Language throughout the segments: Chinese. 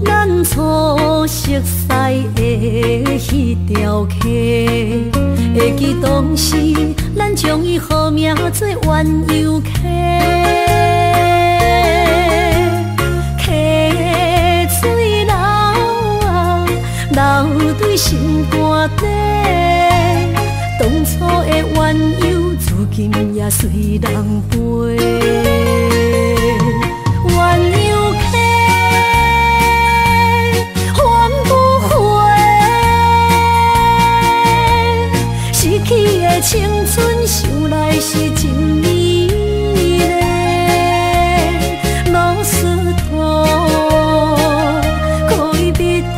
咱初熟悉的迄条溪，会记当时咱将伊号名做鸳鸯溪。溪水流啊，流对心肝底。当初的鸳鸯，如今也随人飞。鸳鸯溪，翻不回，逝去的青春，想来是真美丽。老师徒，可以别途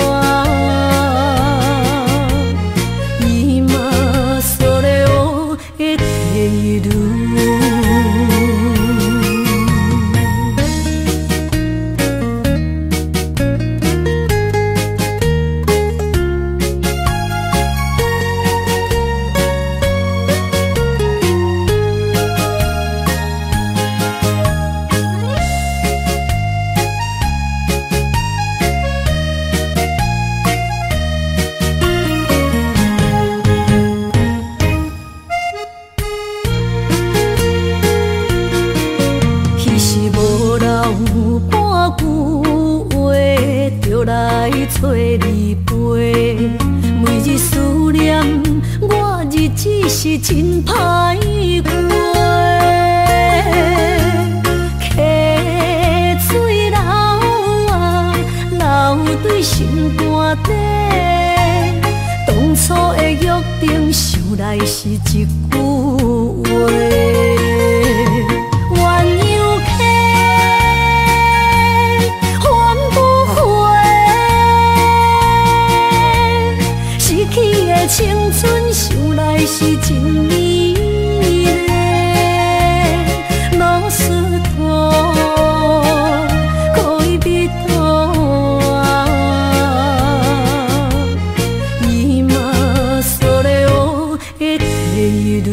啊，伊嘛所了的地路。来找你陪，每日思念，我日子是真歹过。溪水流啊，流对心肝底。当初的约定，想来是一句话。青春想来是真美丽，老师徒可以别途啊，伊嘛所了的地路。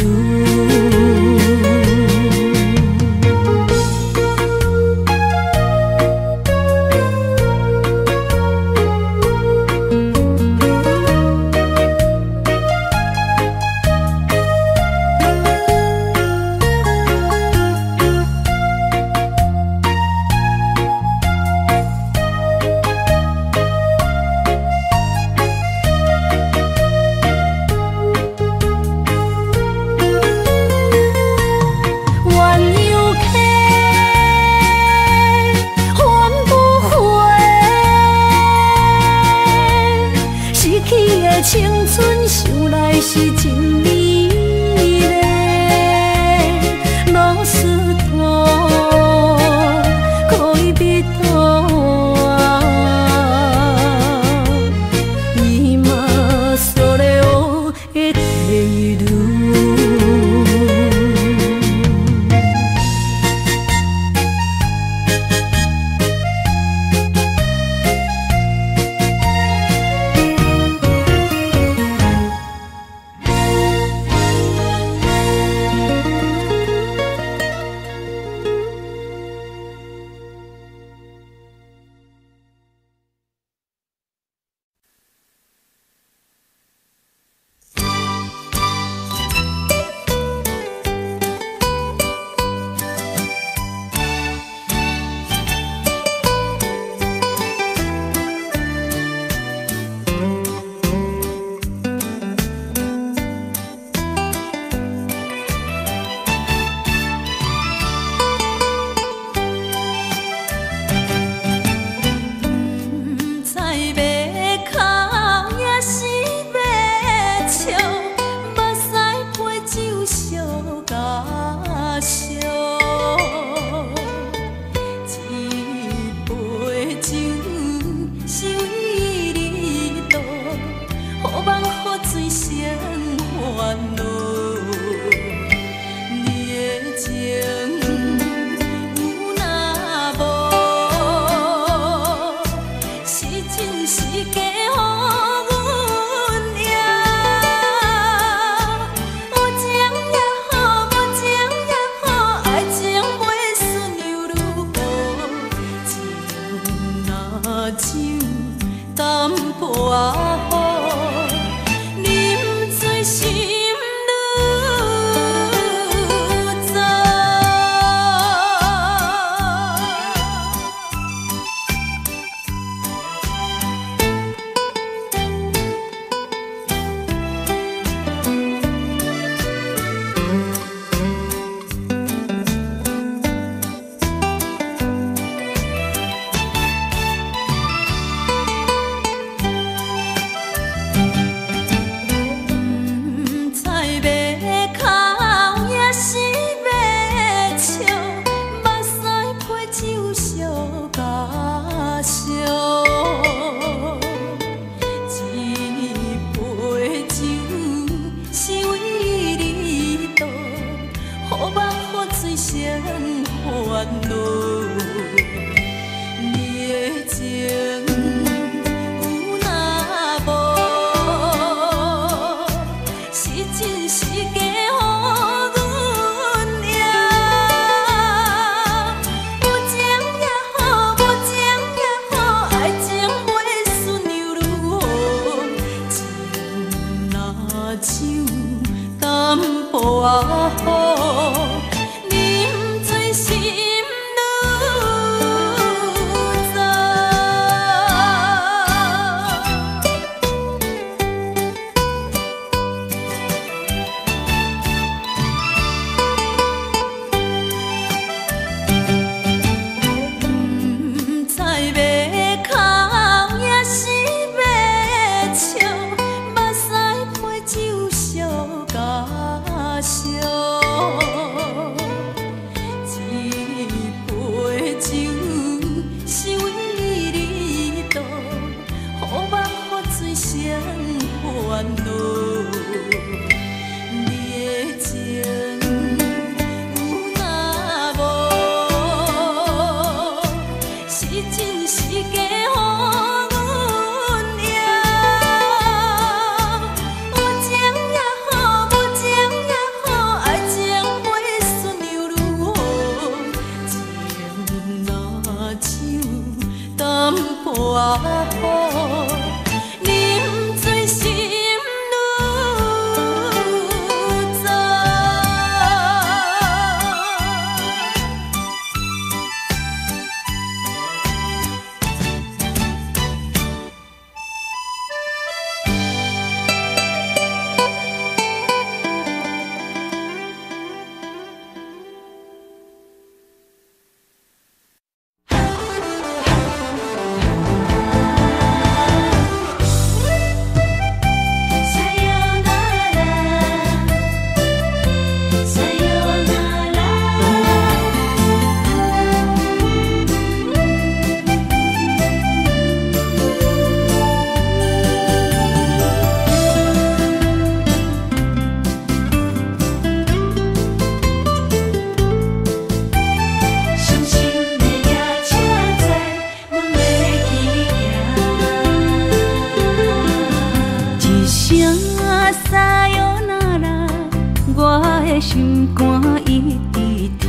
心肝一直疼，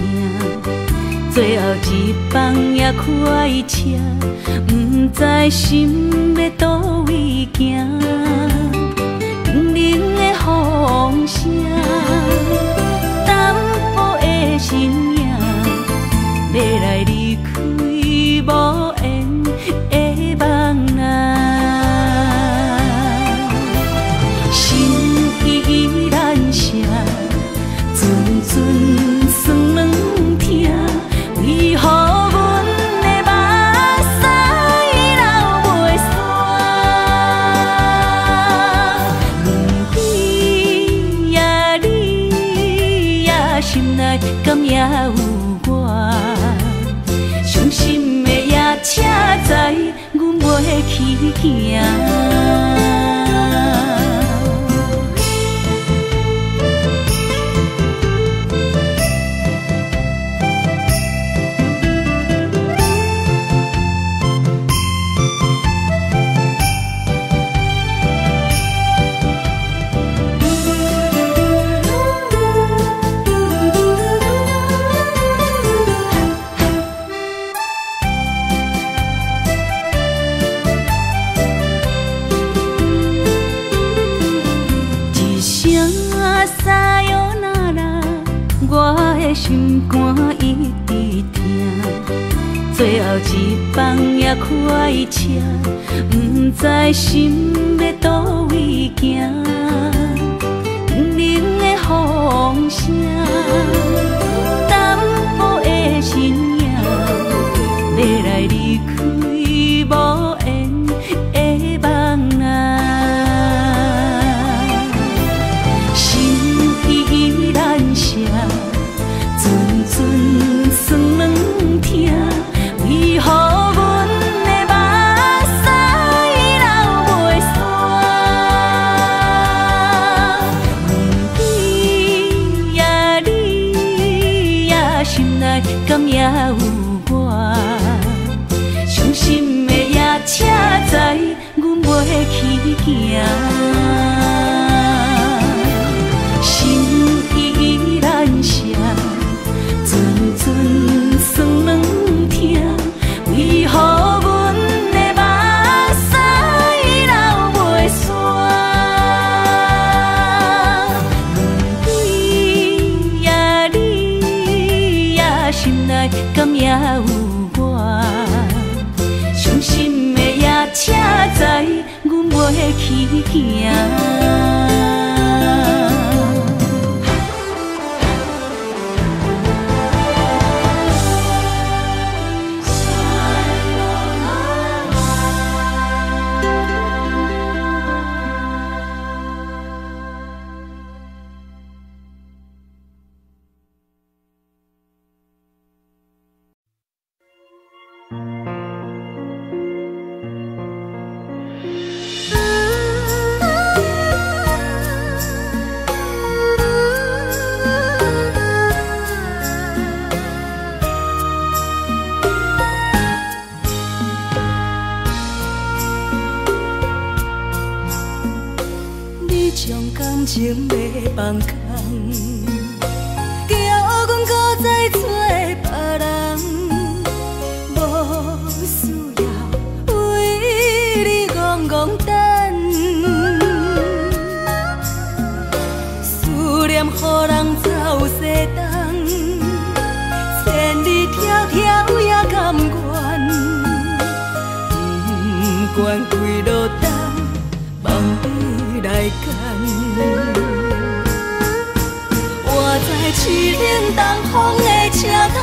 最后一放也开车，不知心要倒位行。冷冷的风声，淡薄的身影，要来离开无缘的梦啊，心依然舍。 阵酸软疼，为何阮的目屎流袂煞？问你呀，你呀，心内敢也有我？伤心的夜车载，阮袂去行。心肝一直疼，最后一放也开车，不知心要倒位行，冷冷的风声，淡薄的身影，要来离开无缘的梦啊。酸软疼，为何阮的目屎流袂煞？你呀你呀，心内敢也有我？伤心的夜车载，阮袂去行。心依然舍。酸软疼，为何阮的目屎流袂煞？你呀你呀，心内敢也有我？伤心的夜车载，阮袂去行。情要放空，叫阮搁再找别人，无需要为你戆戆等。思念予人走西东，千里迢迢也甘愿，不管几落冬，梦比来干。我在凄冷东风的车窗，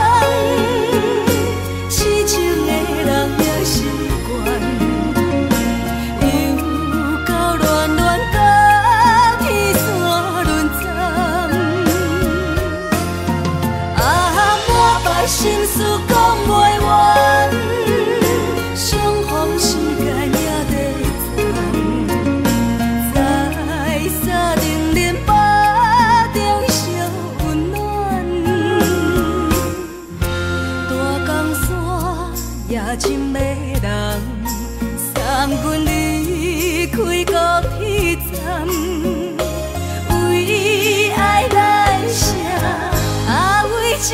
痴情的人也习惯，又到恋恋甲天山沦陷。啊，满腹心事讲袂完，相逢时间也在在沙定林巴中烧温暖，大江山夜深的人，送阮离开高铁站，为爱来写，为情。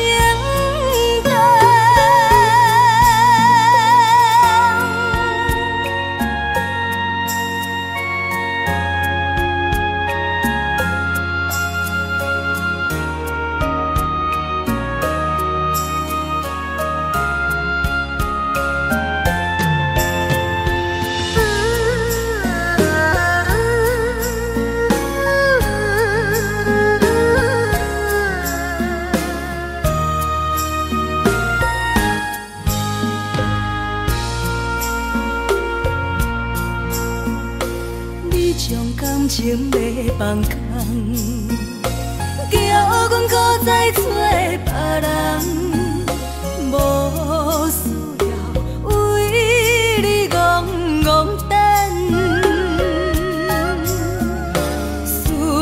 情要放空，叫阮搁再找别人，无需要为你戆戆等。思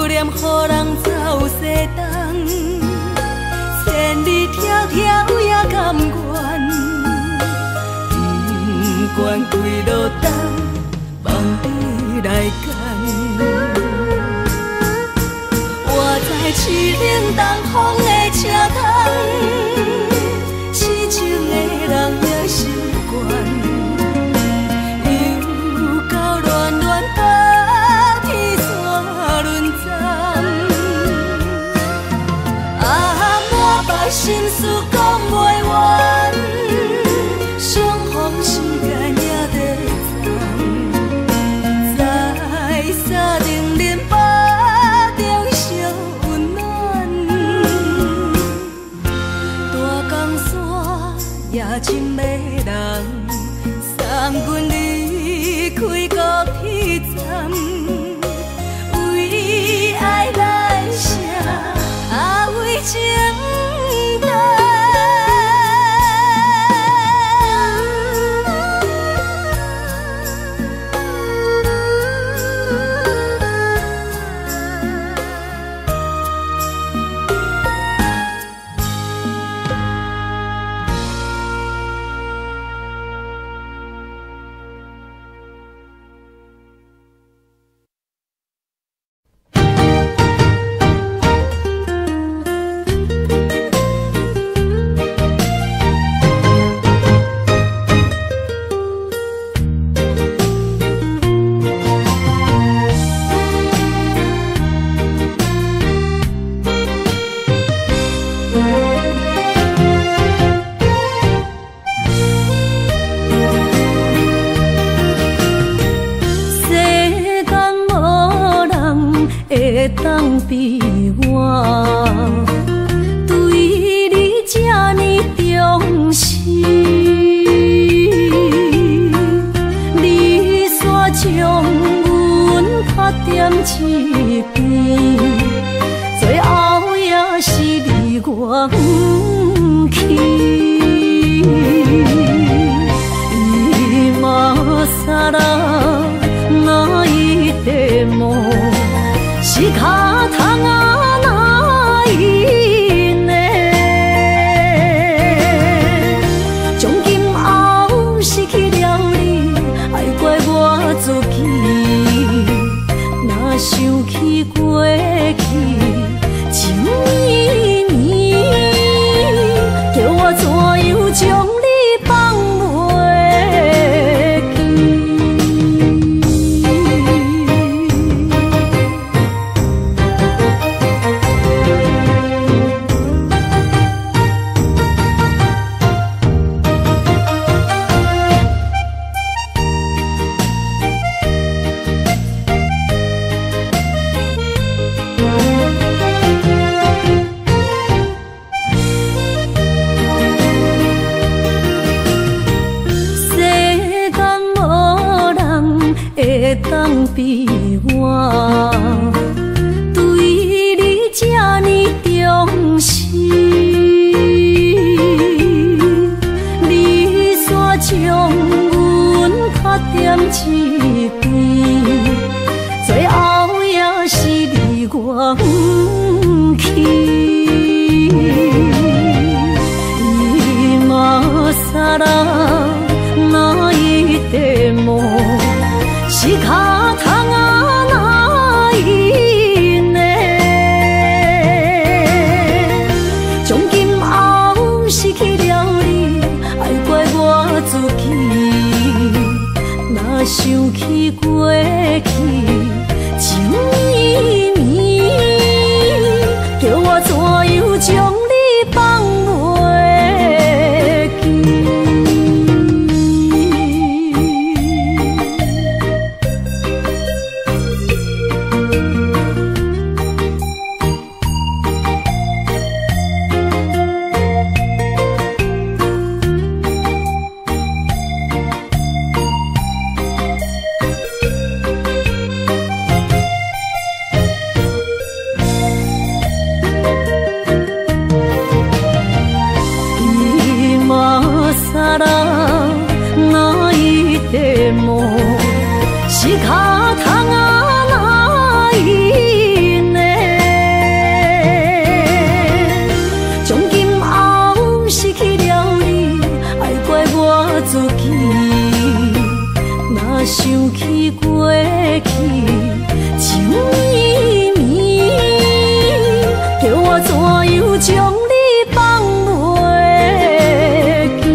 念予人走西东，千里迢迢也甘愿，不管几落冬，梦比来干。在凄冷东风的车窗，痴情的人。的人，送阮离开高铁站，为爱来生，为情重。当比我对你这呢重视，你煞将阮拍点一边，最后也是离我不去。今啦，那一地梦。是脚痛啊，哪伊呢？从今后失去了你，爱怪我自己。若想起过去，情绵绵，叫我怎样将你放袂记？当比我对你这呢重视，你煞将阮拍点一边，最后也是离我不去。伊嘛傻啦，哪一地梦？是脚痛啊，哪伊呢？从今后失去了你，爱怪我自己。若想起过去，情绵绵，叫我怎样将你放袂记？是脚痛啊，哪伊呢？从今后失去了你，爱怪我自己。若想起过去，情绵绵，叫我怎样将你放袂记？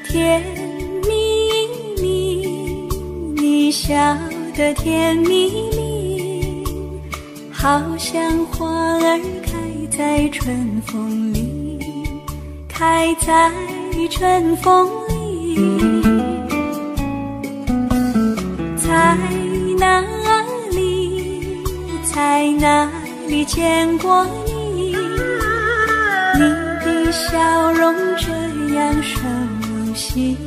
甜蜜蜜，你笑得甜蜜蜜，好像花儿开在春风里，开在春风里。在哪里，在哪里见过你？你的笑容这样熟悉，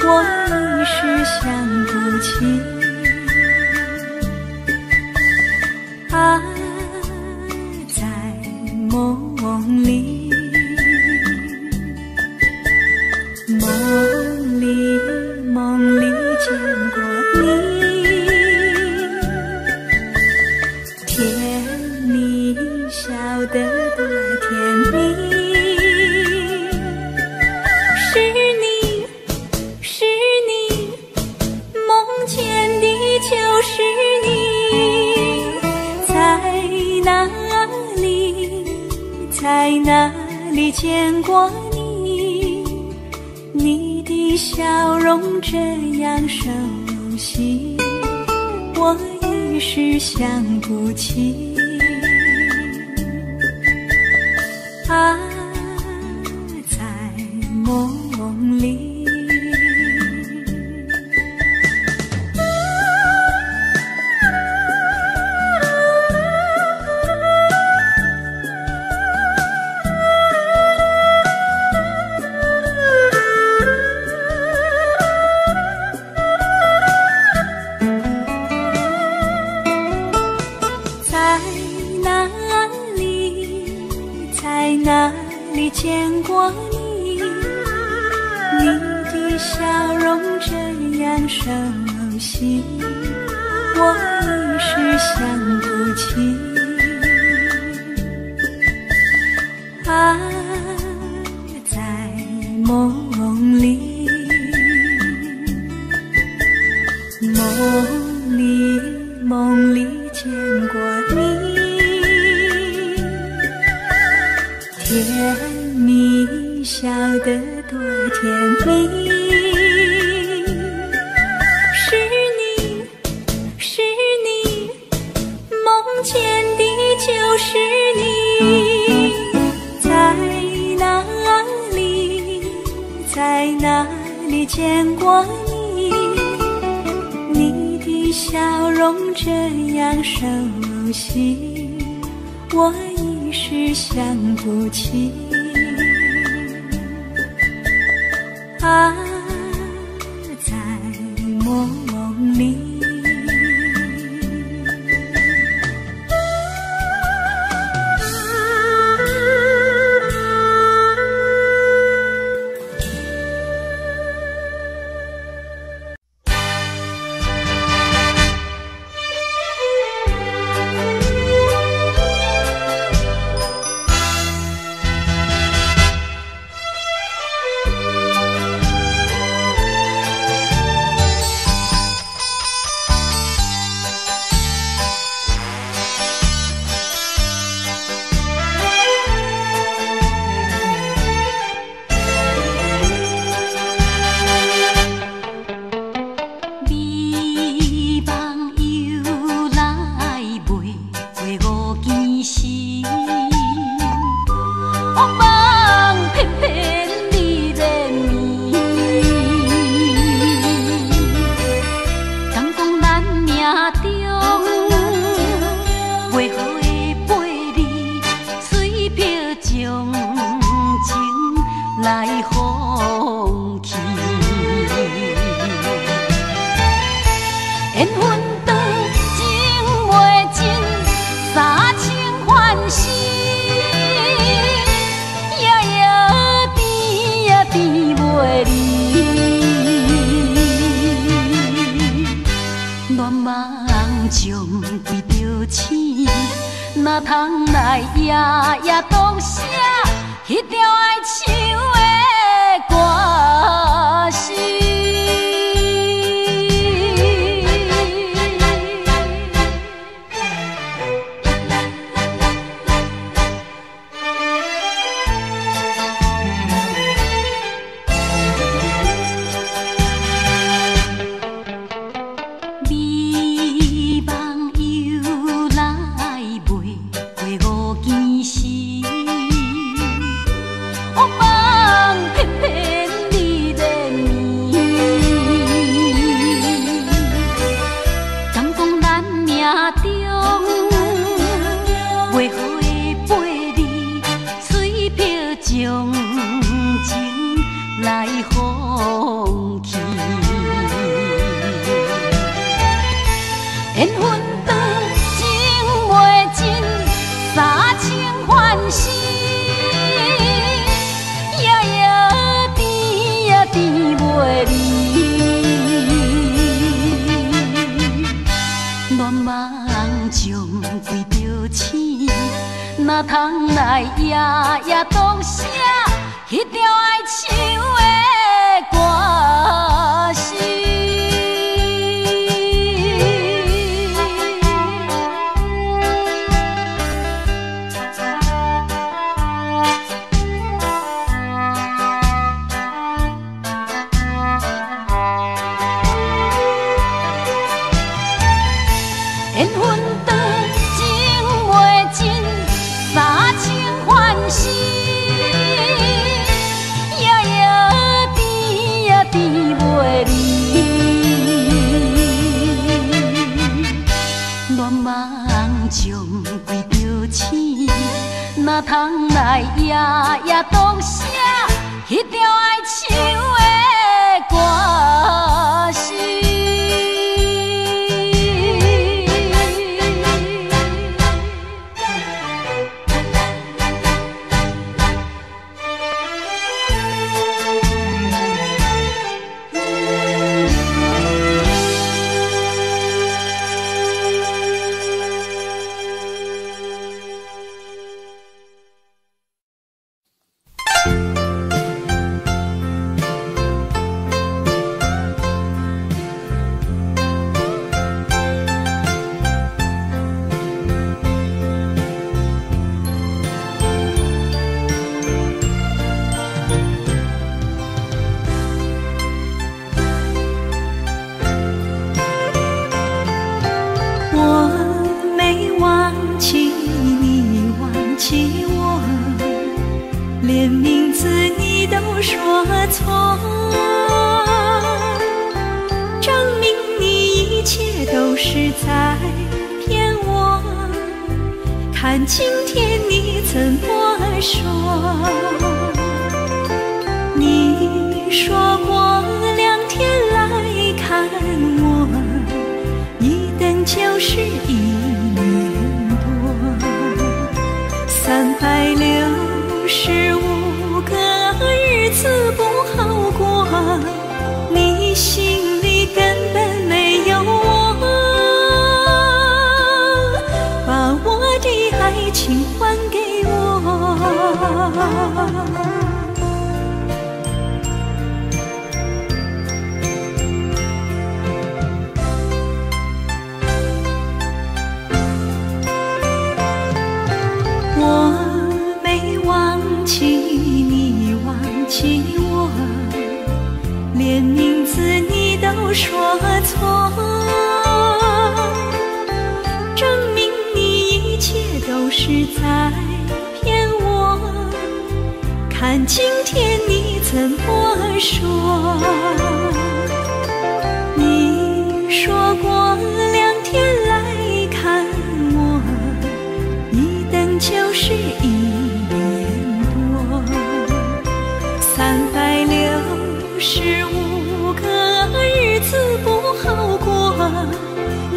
我一时想不起。啊，在梦里，梦里，梦里见过你，甜蜜笑得多甜蜜。就是你，在哪里，在哪里见过你？你的笑容这样熟悉，我一时想不起。啊，在梦里。哪里见过你？你的笑容这样熟悉，我一时想不起。啊，在梦里，梦里，梦里见过你。甜蜜笑得多甜蜜，是你，是你，梦见的就是你。在哪里，在哪里见过你？你的笑容这样熟悉，我一时想不起。啊，在梦里。哪通来夜夜读写迄条爱唱的歌词？咱命中，袂好的陪你，水漂将情来放弃。缘分长情袂尽，三情换死，夜夜甜也甜袂离。乱梦将规条星，哪通来夜夜读写迄条爱唱的歌词？缘分长情袂尽，三情换死，夜夜甜也甜袂离。乱梦将规条星，哪通来夜夜读写迄条爱唱的歌词？连名字你都说错，证明你一切都是在骗我。看今天你怎么说？你说过2天来看我，一等就是1年多，365个日子不好过，你心里根本没有我，把我的爱情还给我。连名字你都说错，证明你一切都是在骗我。看今天你怎么说？你说过2天来看我，一等就是1年多，365个日子不好过，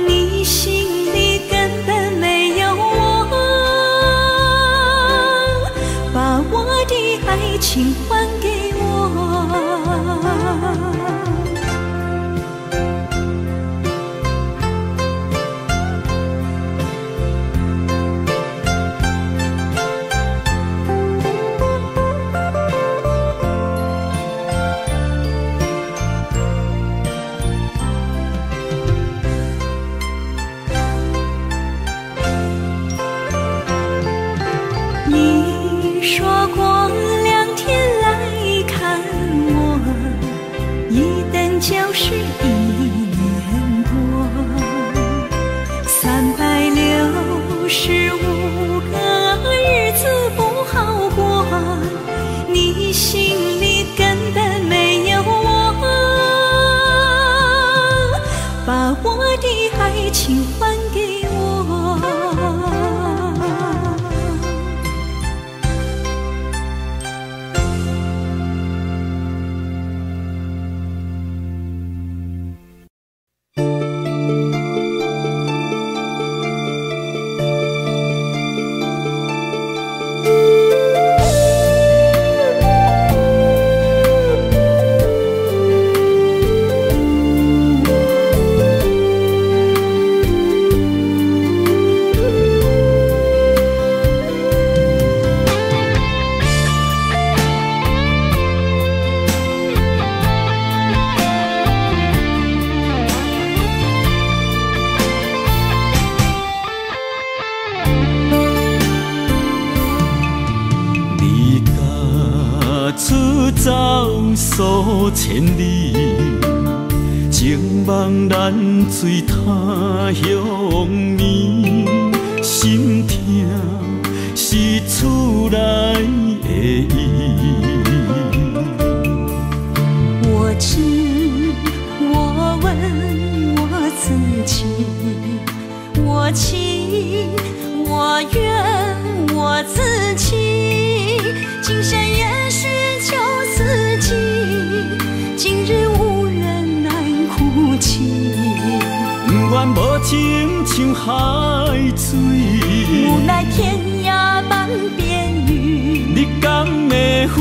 你心里根本没有我，把我的爱情还给我。你说过2天来看我，一等就是1年多，365个日子不好过，你心里根本没有我，把我的爱情还走数千里，情望咱水他乡眠，心痛是厝内的伊。我知，我问我自己，我情我愿我自欺，今生也许旧四季，今日无人难哭泣。不愿无情像海水，无奈天涯半边雨。你敢会负？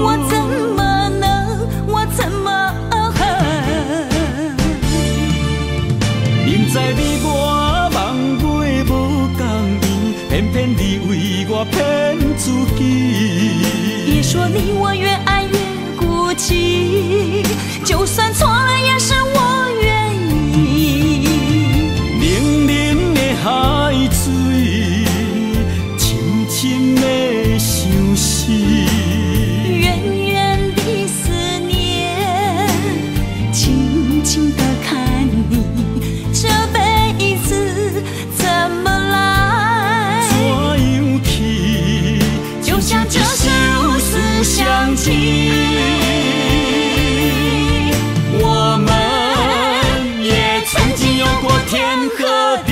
我怎么能，我怎么恨？明知你我梦袂无共圆，偏偏你为我骗自己。别说你我越爱越孤寂，就算错了也是我愿意。冷冷的海水，深深的相思。远远的思念，静静地看你，这辈子怎么来？怎样去？就像这是无私相契。我们也曾经有过天和地。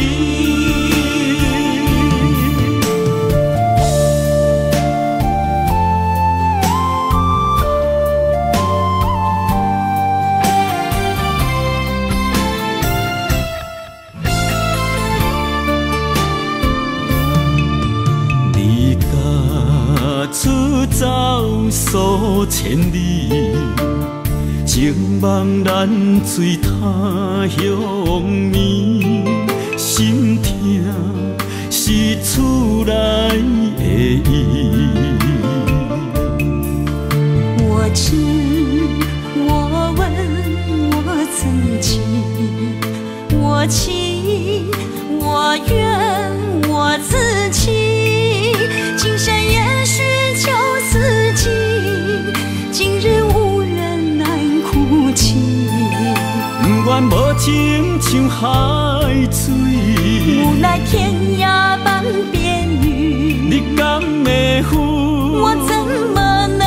离家出走数千里，情望咱水他乡眠，心痛是厝内的伊。我知，我问我自己，我情我愿我自欺，今生也许旧四季，今日无人难哭泣。不愿无情像海水，无奈天涯半边雨。你敢会负？我怎么能，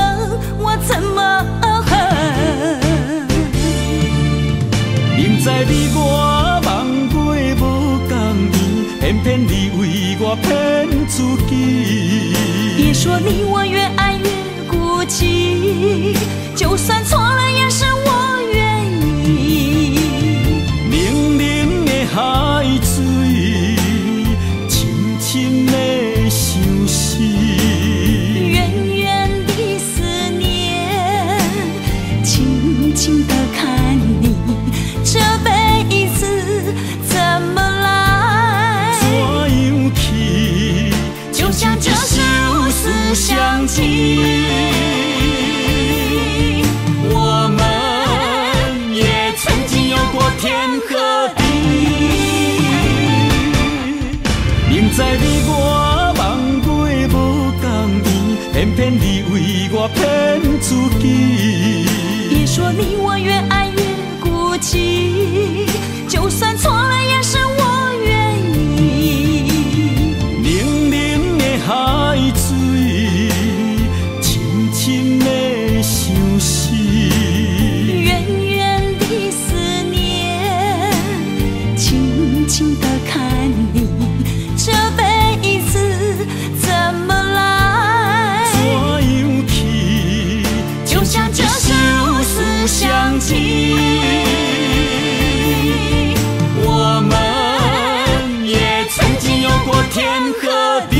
我怎么恨？明知你我梦袂无共圆，偏偏你为我骗自己。别说你我越爱越孤寂，就算错了也是我愿意。冷冷的海水，深深的相思。远远的思念，静静地看你，这辈子怎么来？怎样去？就像这是无私相契。我们也曾经有过天和地。明知你我梦袂无共圆，偏偏你为我骗自己。别说你我越爱越孤寂，就算错了也是我愿意。冷冷的海水，深深的相思。远远的思念，静静地看你，这辈子怎么来？怎样去？就像这是无私相契。我们也曾经有过天和地。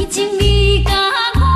情你甲我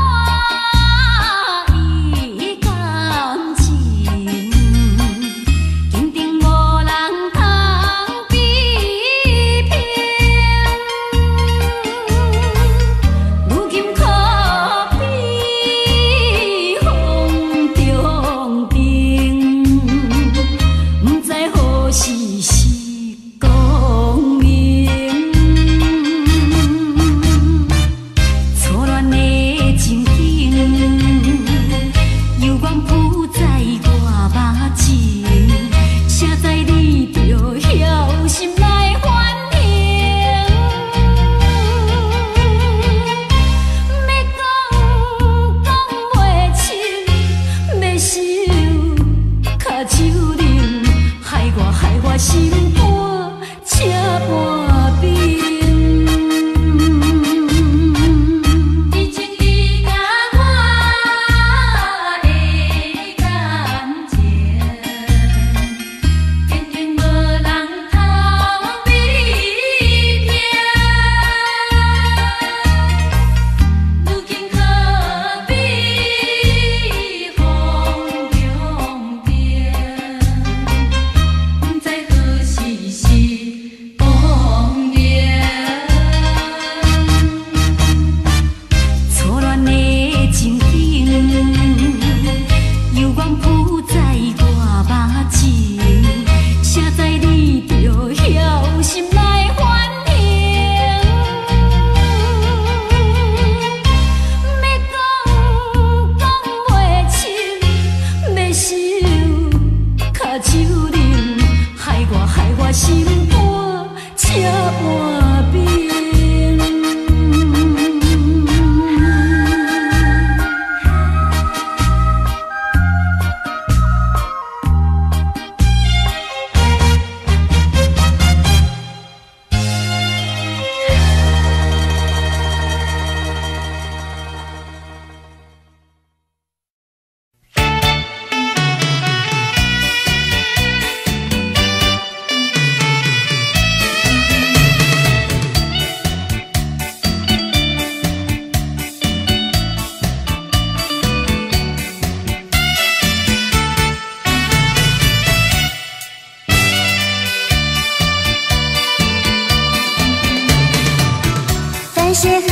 淡水河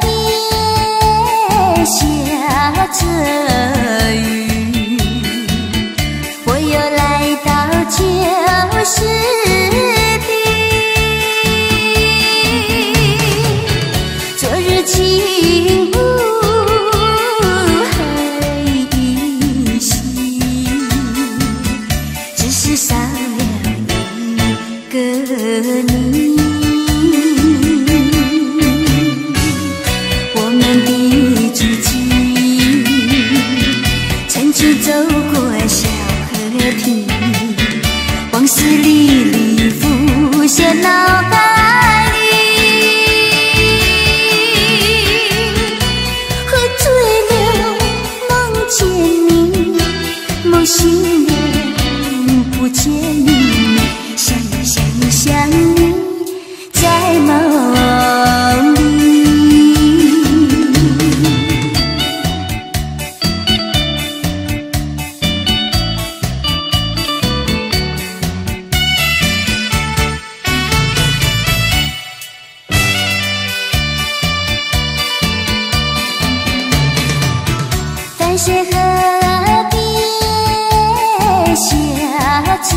边下着雨，我又来到旧时地。昨日轻雾还依稀，只是少了一个你。走过小河堤，往事历历浮现脑海里。喝醉了，梦见你，梦醒了，不见你，想你，在梦里。淡水河边下着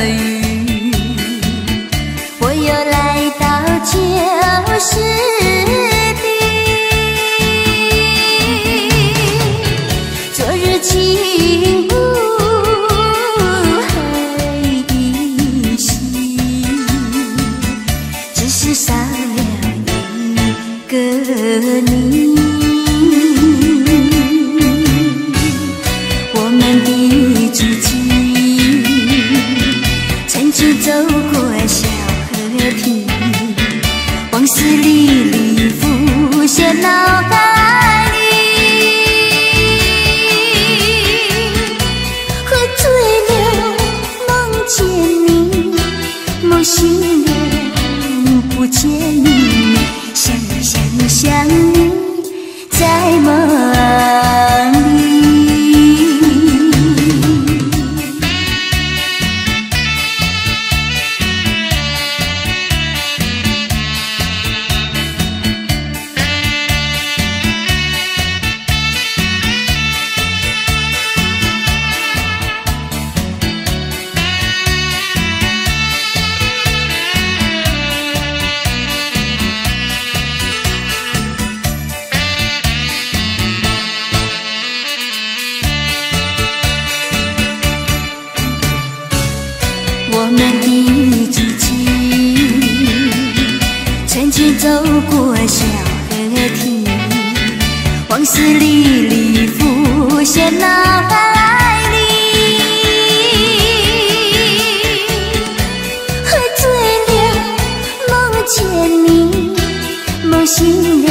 雨，我又来到旧时地。昨日轻雾还依稀，只是少了一个你。曾经走过小河堤，往事历历浮现脑海里。喝醉了，梦见你，梦醒了，不见你，想你，在梦里。我们的足迹，曾经走过小河堤，往事历历浮现脑海里。喝醉了，梦见你，梦醒了，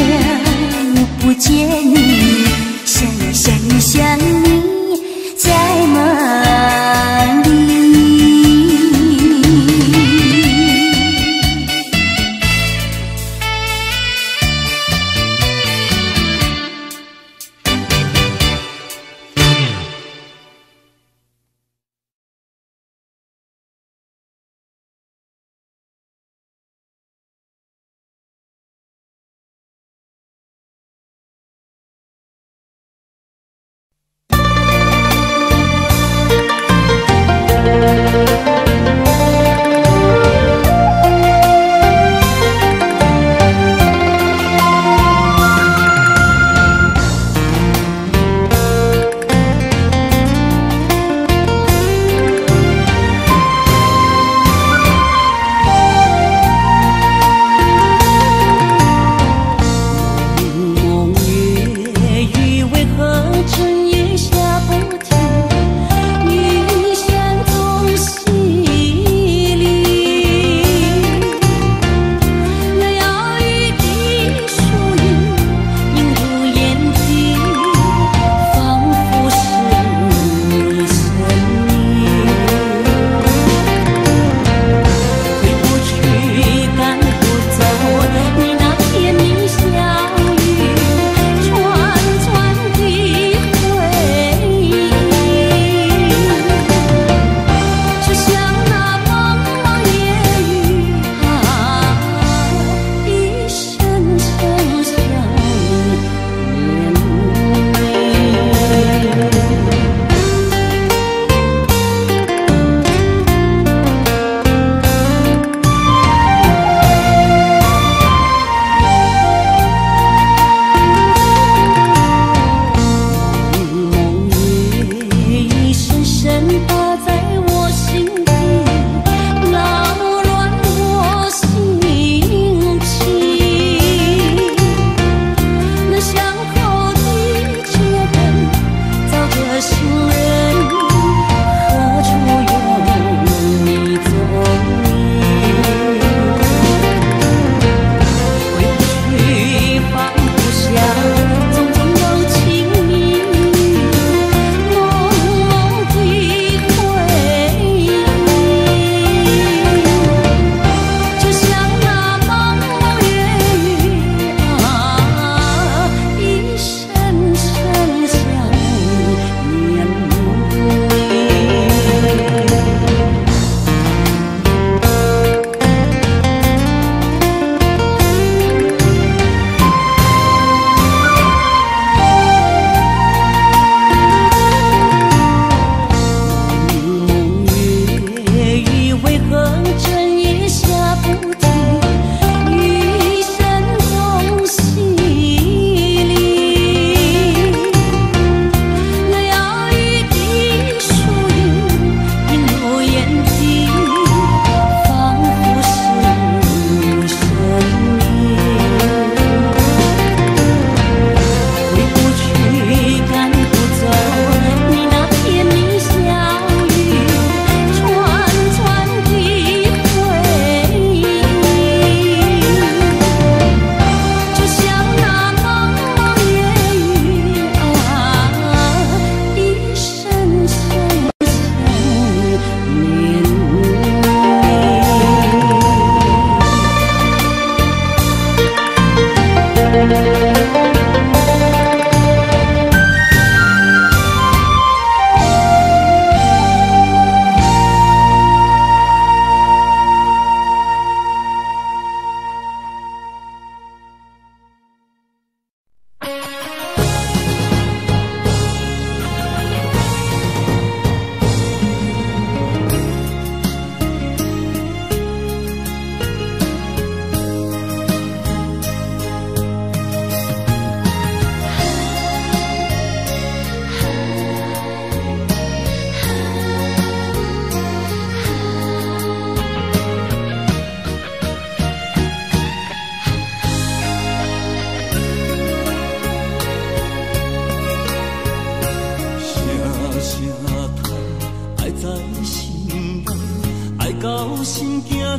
不见你，想你，在梦里。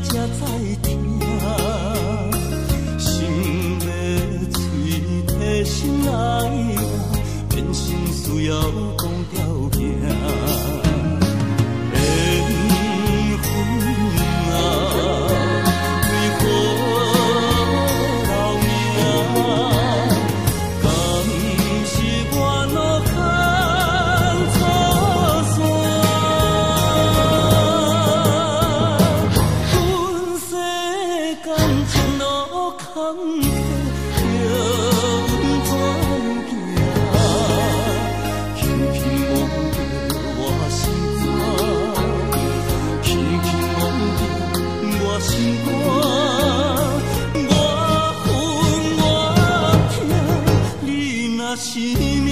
才知听，心要嘴提心爱我，变成需要讲条行。缘分啊，为何留名？敢是我路坎错线？阮世间前路坎坷，叫阮怎行？轻轻摸着我心肝，轻轻摸着我心肝，我恨我痛，你若是命。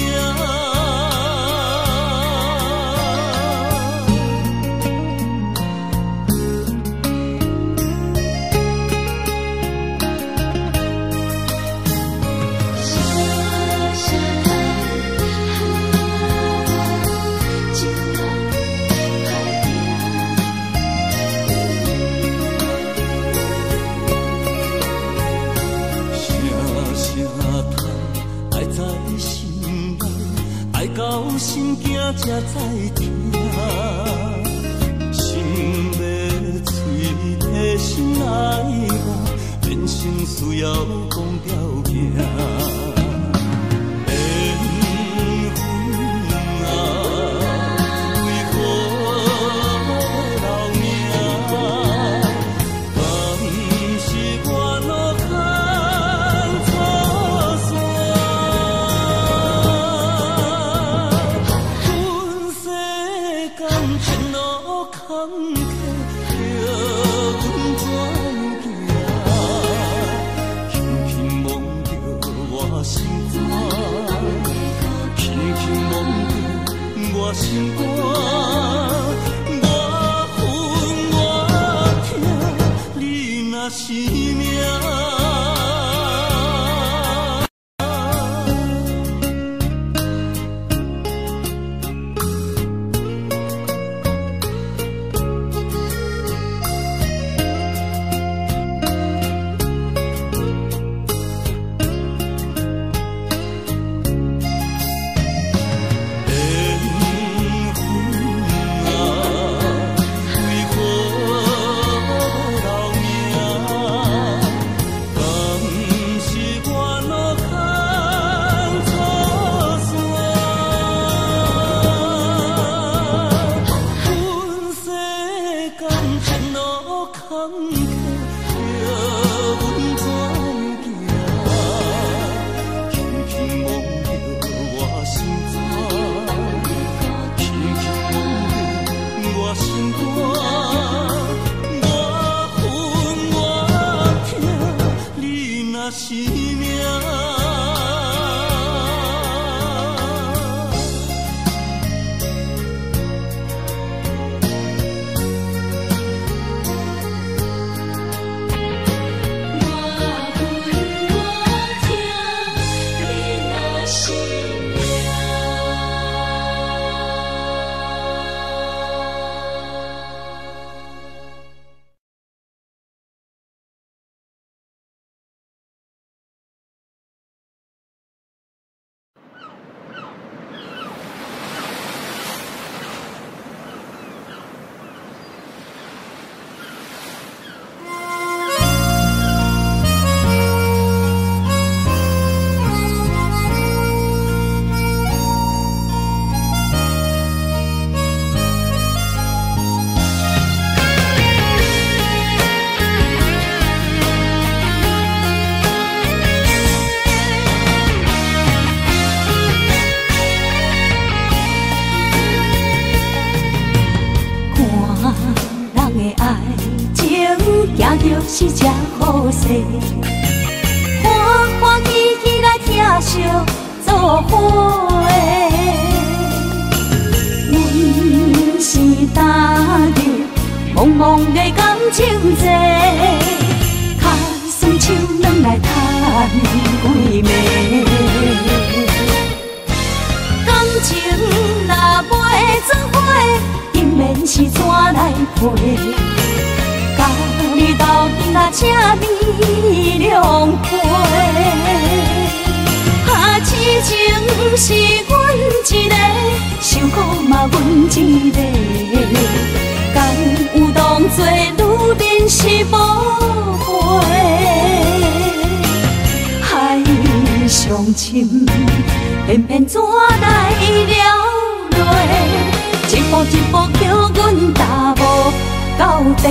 到心惊才知听，心要嘴提心爱我，变成需要讲条行。我心肝，我恨我痛，你若是命。是这好势，欢欢喜喜来听相作伙的。阮是踏入茫茫的感情债，脚酸手软来叹几暝。感情若袂做伙，定然是怎来陪？甲你斗阵啊，请你谅陪。啊，痴情是阮一个，想苦嘛阮一个，敢有当作女人是无悔？海上深，偏偏怎来了落？一步一步叫阮踏无到底。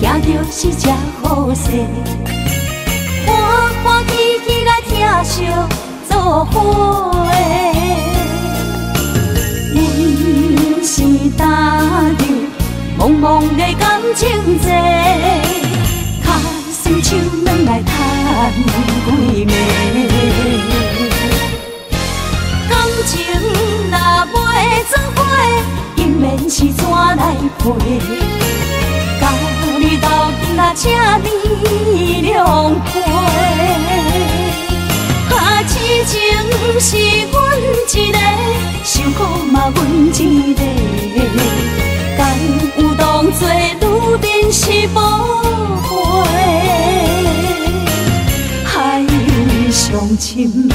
行就是这好势，欢欢喜喜来疼惜做伙的。阮是踏入茫茫的感情债，脚酸手软来叹几暝。感情若袂做伙，因免是怎来陪？甲你斗阵啊，请你谅陪。啊，痴情是阮一个，想苦嘛阮一个，敢有当作女人是无悔？海上深，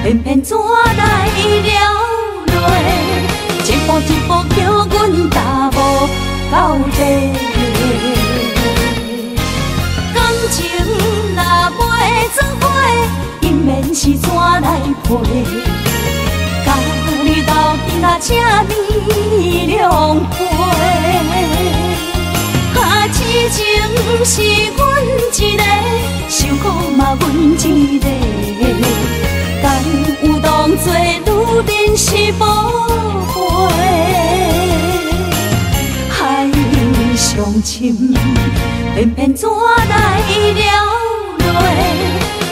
偏偏怎来了落？一步一步叫阮踏无到底。感情若袂做伙，因免是怎来陪？甲你斗阵啊，请你谅陪。啊，痴情是阮一个，想苦嘛阮一个，敢有当作女人是无悔？上深，偏偏怎来了落？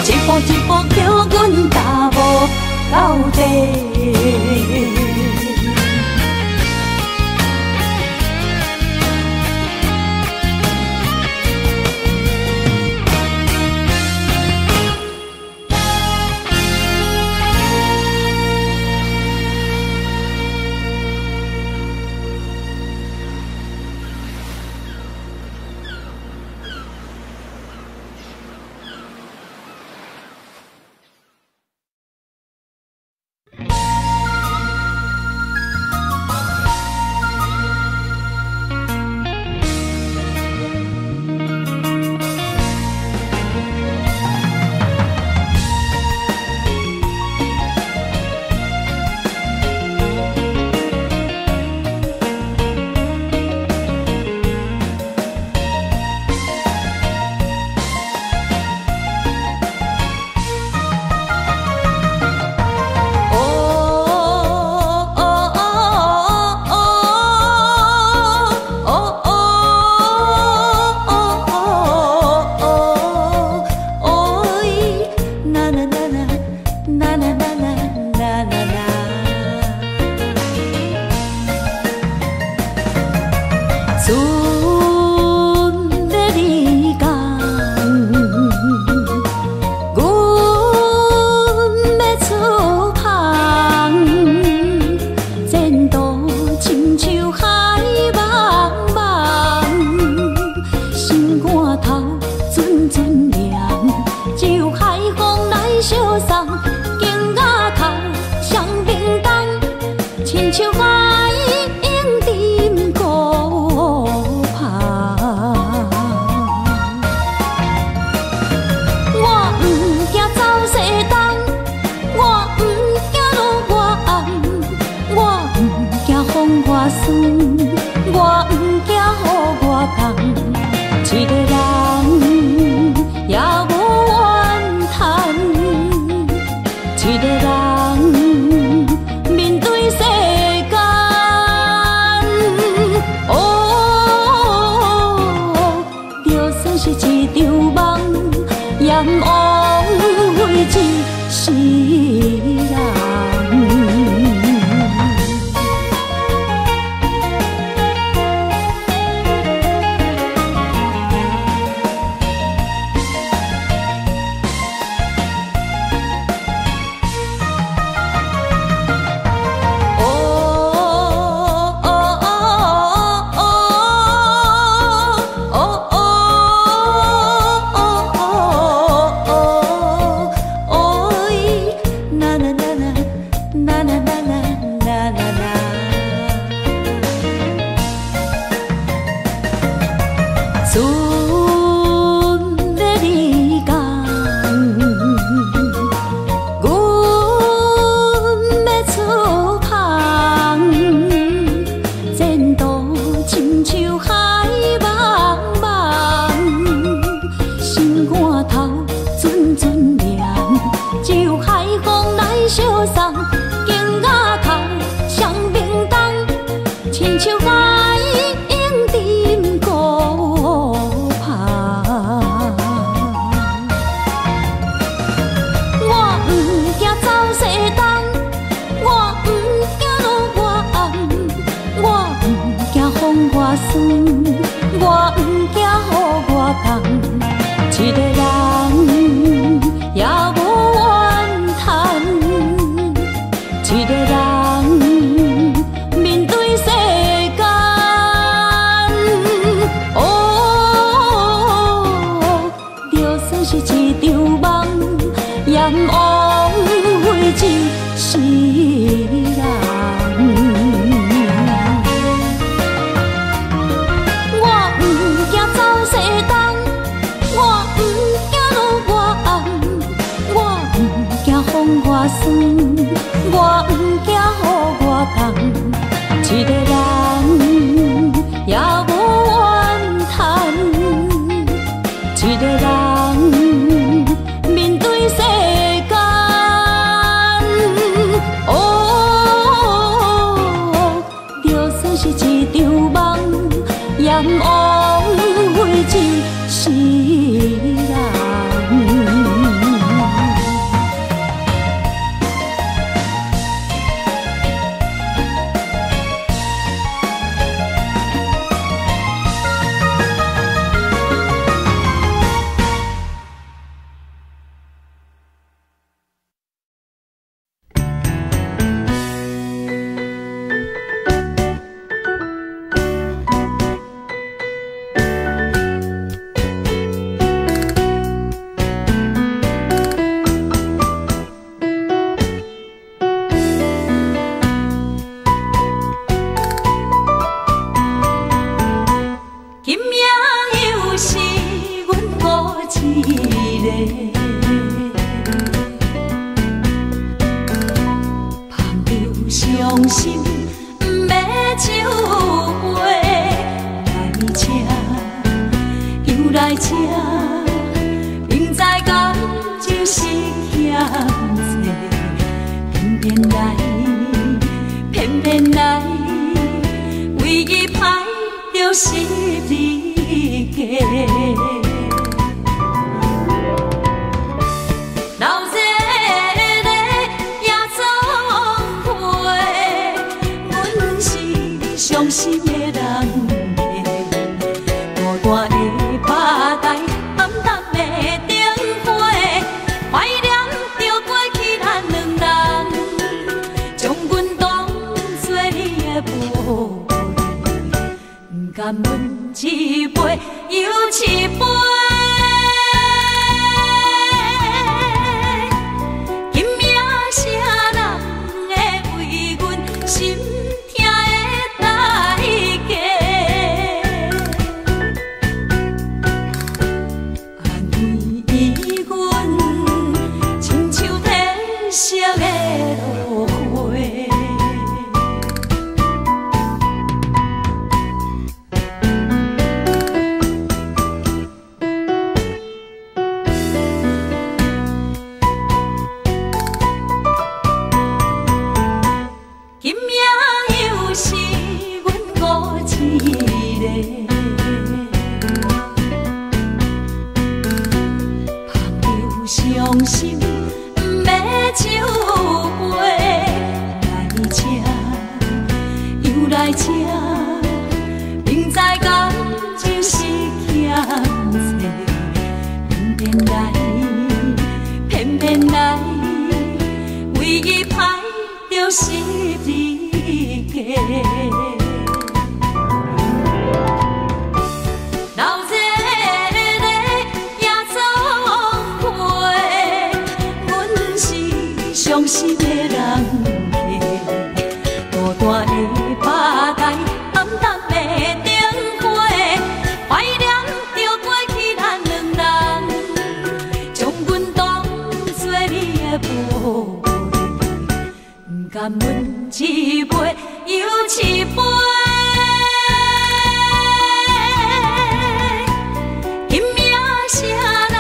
一步一步叫阮踏无到底。一场梦，阎王为一世人。甘阮一杯，犹情。伤心，不要酒杯来吃，又来吃，明知感情是欠债，偏偏来，为伊歹着失理解。伤心的人客，孤单的吧台，暗淡的灯火，怀念着过去咱两人，将阮当作你的宝贝，不甘阮一杯又一杯。今夜啥人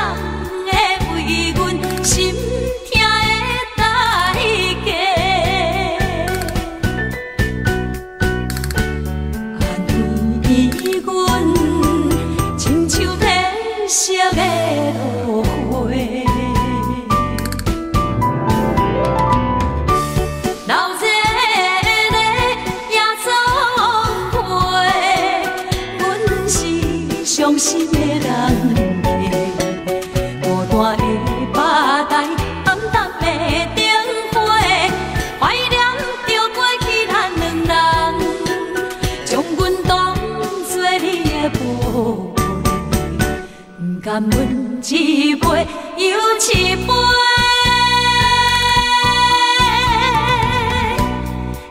会为阮心？色的落花，闹热的夜总会，阮是伤心的人客，孤单的吧台，暗淡的灯火，怀念着过去咱两人，将阮当作你的宝。甘阮一杯又一杯，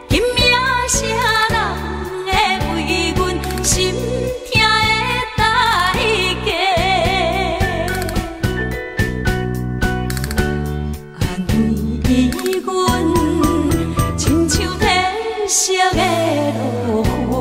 今夜啥人会为阮心痛的代价？安慰阮，亲像褪色的落花。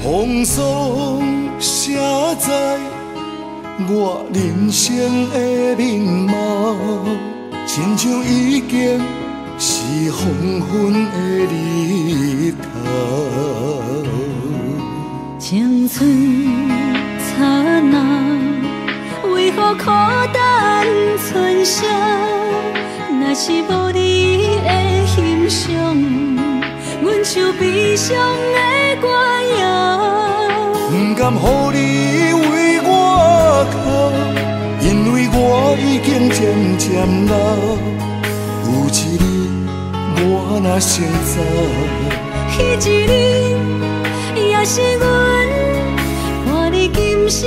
风霜写在我人生的面貌，亲像已经是黄昏的日头。青春刹那，为何孤单存剩？若是无你的欣赏，阮像悲伤的歌谣。不甘予你为我哭，因为我已经渐渐老。有一日我若先走，彼一日也是阮伴你今生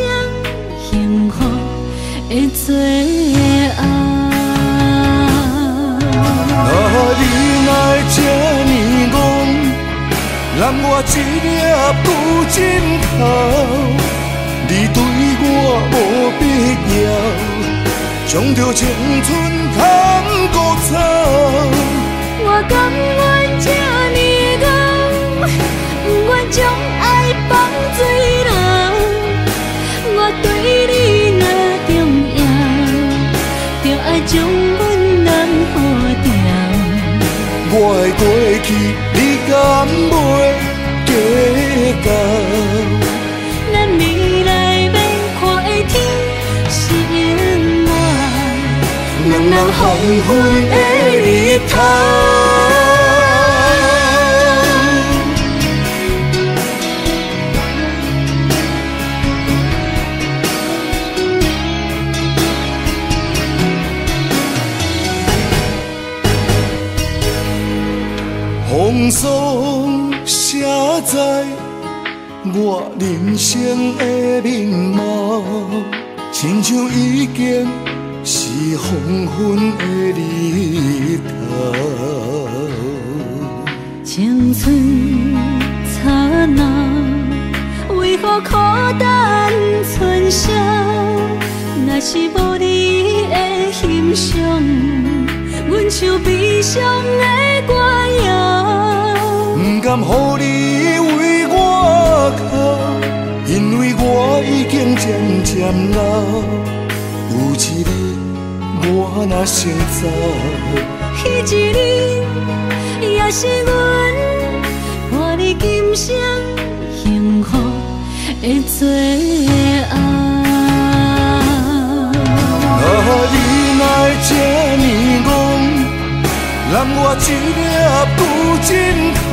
幸福的最后。你若会这呢戆，揽我一粒不枕头，你对我无必要，将着青春通孤草。我甘愿这呢戆，不愿将爱放水流。我对你若重要，就爱将阮人付掉。我的过去，你敢袂计较？咱未来免看的天是永远，两人黄昏的日头。风霜写在我人生的面貌，亲像已经是黄昏的日头。青春刹那，为何孤单存剩？若是无你的欣赏，阮像悲伤的歌谣。不甘予你为我哭，因为我已经渐渐老。有一日我若先走，彼一日也是阮伴你今生幸福的最后。你若会这呢戆，揽我一粒不枕头，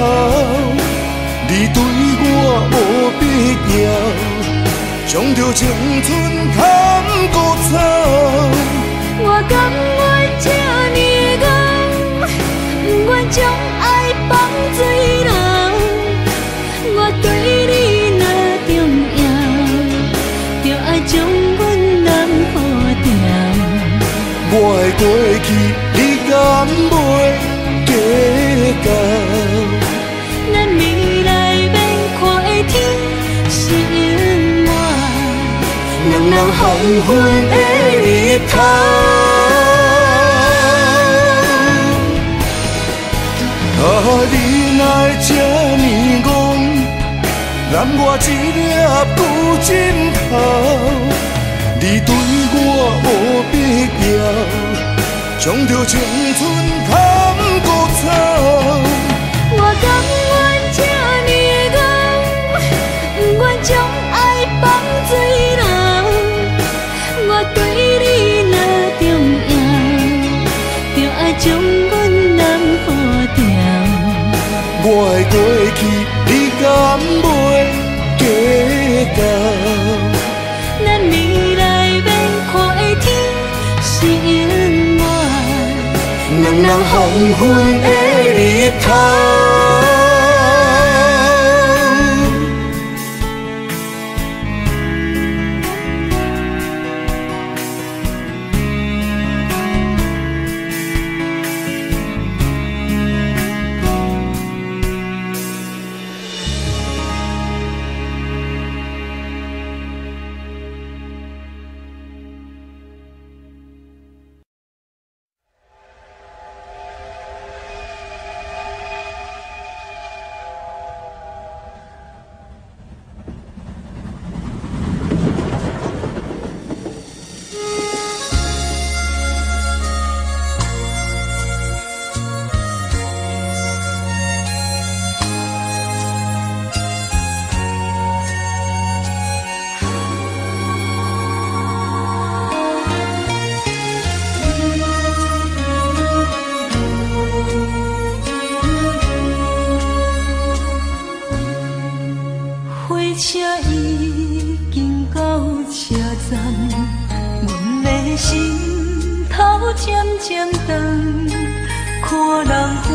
你对我无必要，将着青春通孤草。我甘愿这呢戆，不愿将爱放水流。我对你若重要，就爱将阮人付掉。我的过去，你敢袂计较？咱未来免看的天是永远，两人黄昏的日头。你若会这呢戆，揽我一粒不枕头，你对我无必要，将着青春通孤草。我甘愿这呢戆，不愿将爱放水流。我对你若重要，就爱将阮人付掉。我的过去，你敢袂计较？咱未来免看的天是永远，两人黄昏的日头。车已经到车站，阮的心头渐渐长，看人欢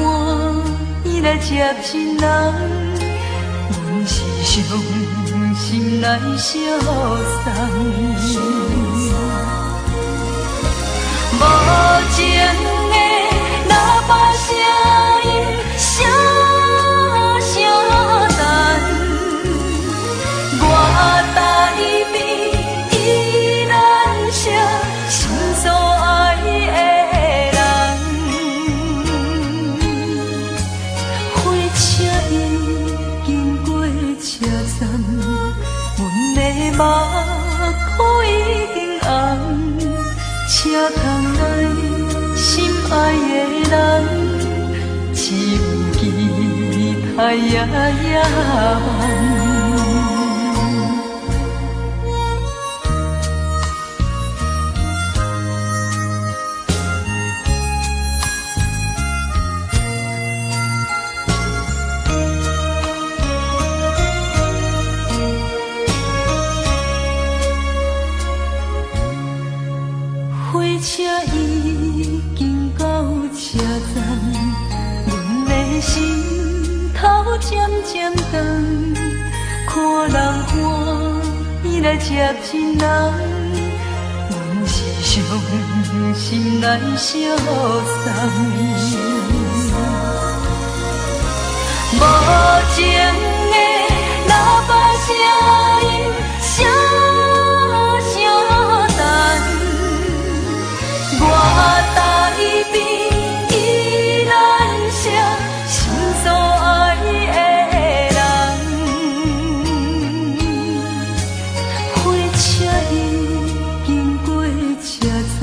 喜来接亲人，阮是伤心来相送。无情的喇叭声音，声声淡。我台边依然写心所爱的人，火车已经过车站，阮的目眶已经红，车窗内心爱的人，只有期待夜夜梦。火车已经到车站，阮的心头渐渐长，看人欢喜来接亲人，阮是伤心来相送。无情的喇叭声音，声声淡。我台边依然写心所爱的人，火车已经过车站，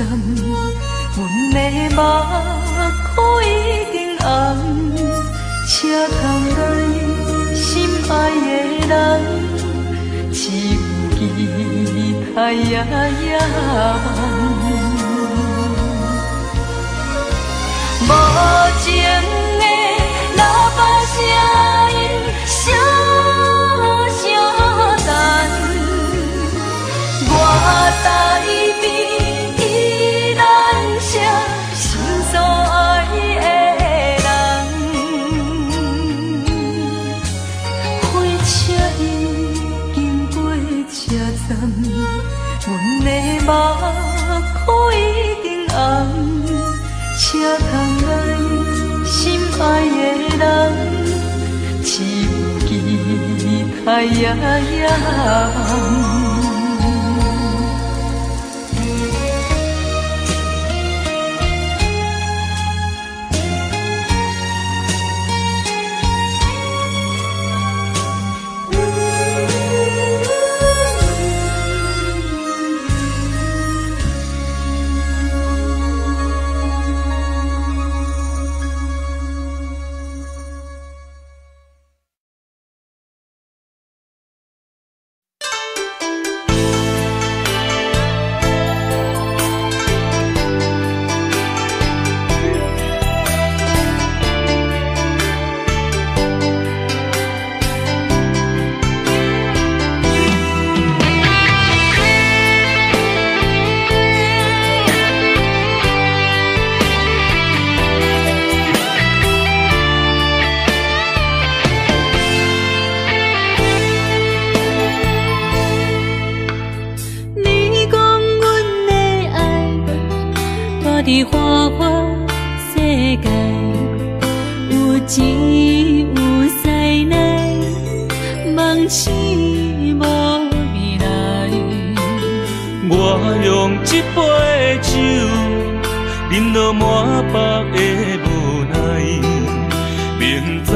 阮的目眶已经红，车窗内心爱的人，只有期待夜夜梦。无情的喇叭声音，声声淡。我台边依然写心所爱的人，火车已经过车站，阮的目眶已经红，车窗内心爱的人，只有期待夜夜梦。伫花花世界，有钱有势来，梦醒无未来。我用一杯酒，饮落满腹的无奈，明知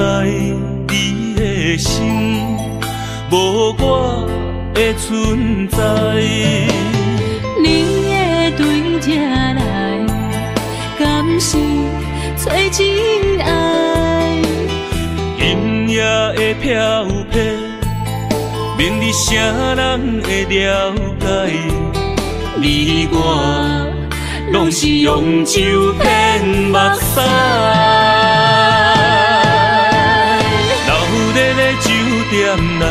你的心无我的存在。你的对这来，敢是找真爱？今夜的飘泊，明日啥人会了解？你我拢是用酒骗目屎，热热的酒店内，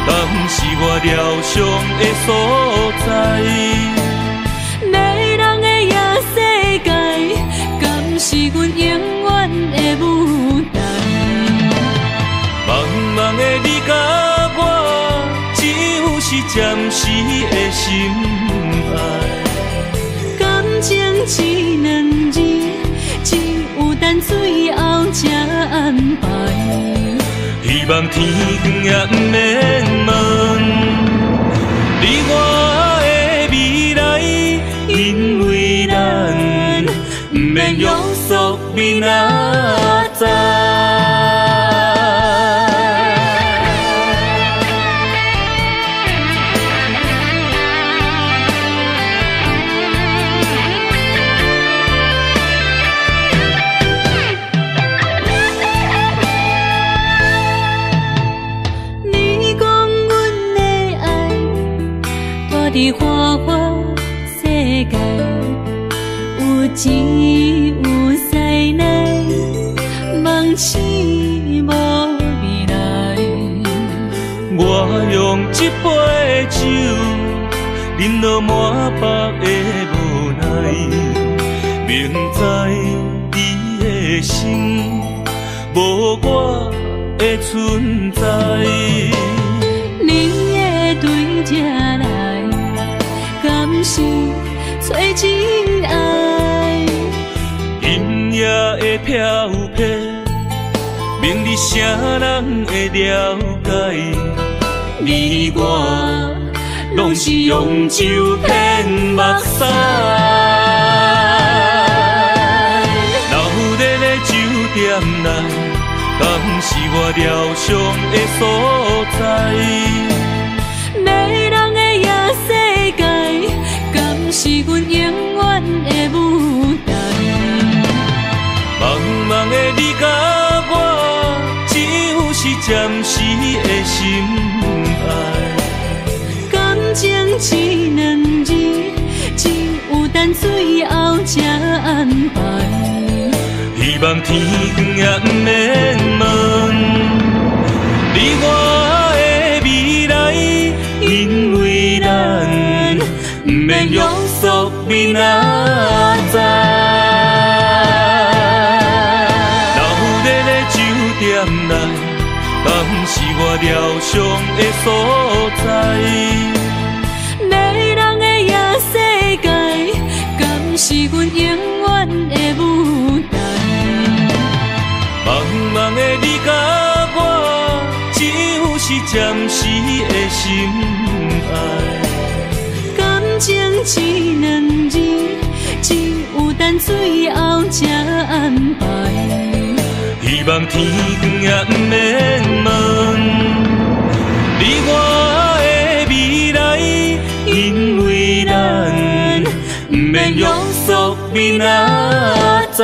敢是我疗伤的所在？迷人的夜世界，敢是阮永远的舞台？茫茫的你甲我，只有是暂时的心爱。感情只两字，只有等最后才安排。希望天光也不免问，你我的未来，因为咱不免约束明仔载。伫花花世界，有钱有势来，梦醒无未来。我用一杯酒，饮落满腹的无奈，明知你的心无我的存在。你的对这来，敢是找真爱？音乐的飘飘，明日谁人会了解？你我拢是用酒骗目屎，留伫咧酒店内，敢是我疗伤的所在？迷人的夜世界，敢是阮永远的舞台？茫茫的你甲我，只有是暂时的心爱。感情只两字，只有等最后才安排。希望天光也不免问，你我的未来，因为咱不免约束明仔载。留伫咧酒店内，敢是我疗伤的所在？迷人的夜世界，敢是阮永远的舞台？茫茫的你甲我，只有是暂时的心爱。感情只两字，只有等最后才安排。希望天光也不免问，你我的未来，因为咱不免约束明仔载。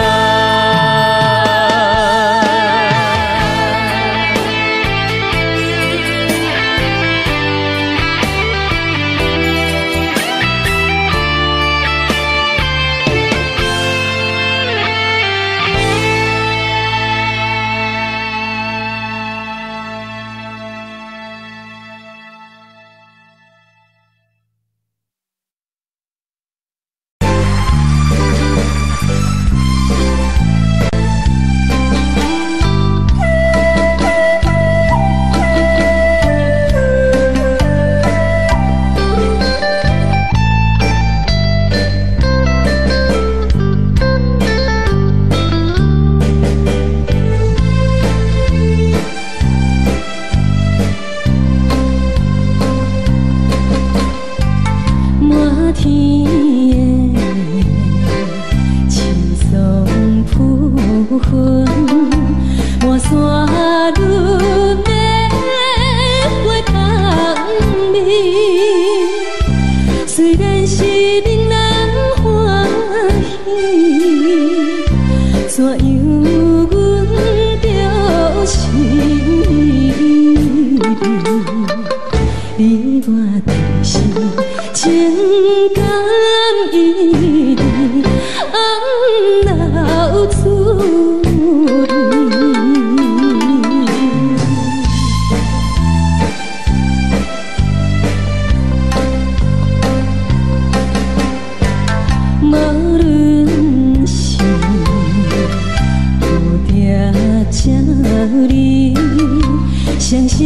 双双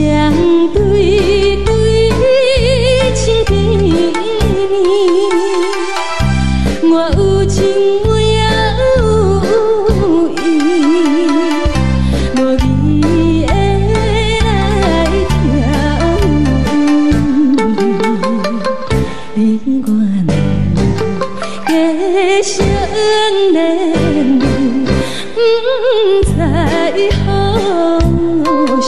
对对情甜蜜，我有情我也有意，无义的来听。你我两个相恋，不知何时。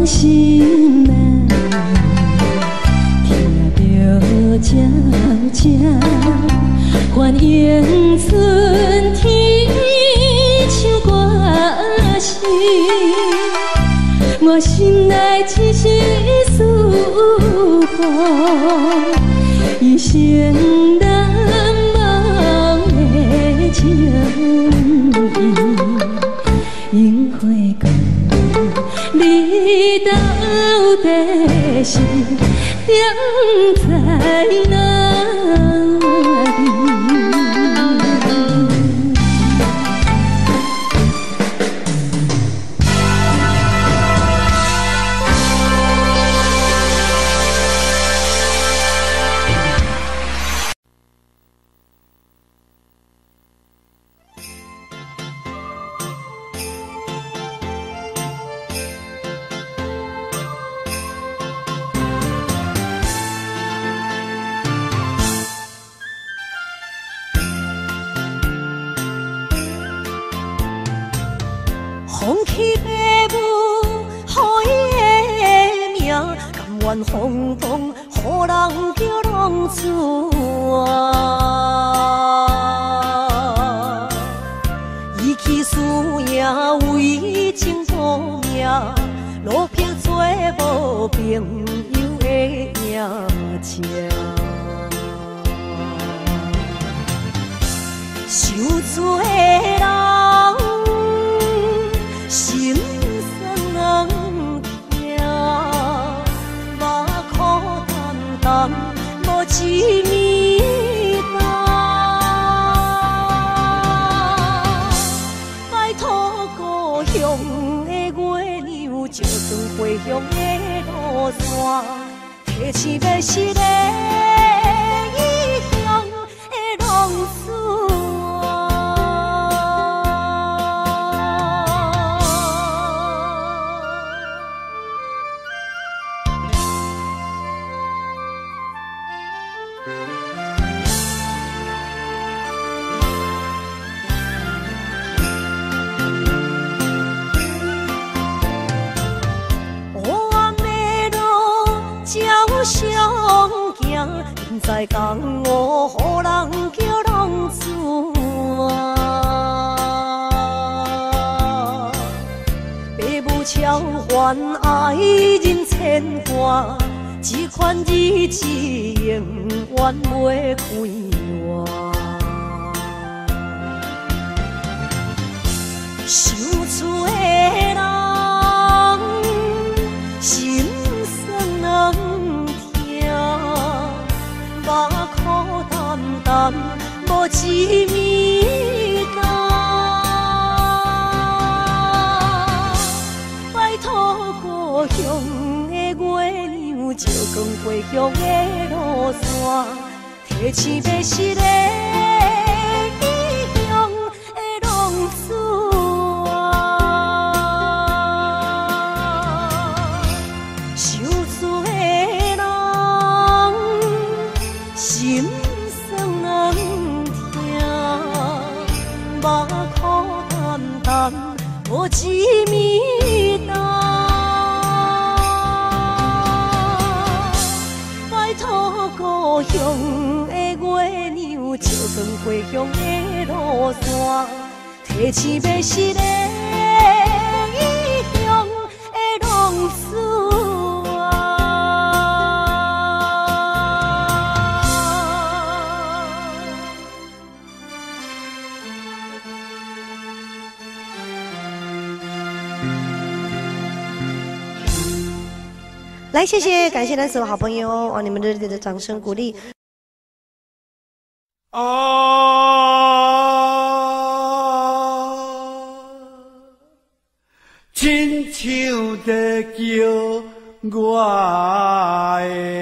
心难听着悄悄，反映春天唱歌声。我心内一时思慕，一生难忘的情谊，樱花讲。你到底是踮在哪里？风起爸母，予伊的名，甘愿风风，予人叫浪子啊。伊去输赢为情赌命，路偏做无朋友的赢情。受罪的人。心酸人听，目眶淡淡，无一面蓝。拜托故乡的月亮，照光回乡的路线，提醒要是个异乡的浪子。相行，现在讲我，予人叫浪子啊。爸母超还爱人牵挂，这款日子永远袂开换。受罪的人，心酸人。目眶淡淡，无一面蓝。拜托故乡的月亮，照光回乡的路线，提醒要是个异乡的浪子啊。受罪的人。心酸人听，目眶淡淡，无一面蓝。拜托故乡的月亮，照光回乡的路线，提醒要是个异来，谢谢，感谢咱所有好朋友哦，你们热烈的掌声鼓励。亲像在叫我的。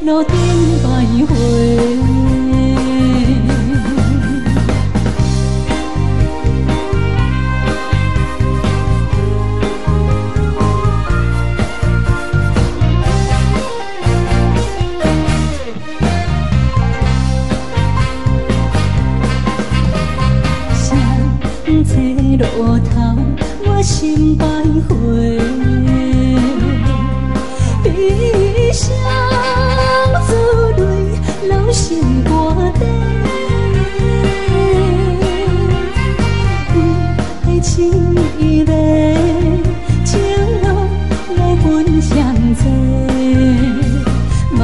路顶徘徊。路头，我心徘徊，悲伤珠泪流心肝底，为情意嘞，情路来分相济，茫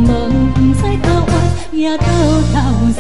茫不知到爱也到头西。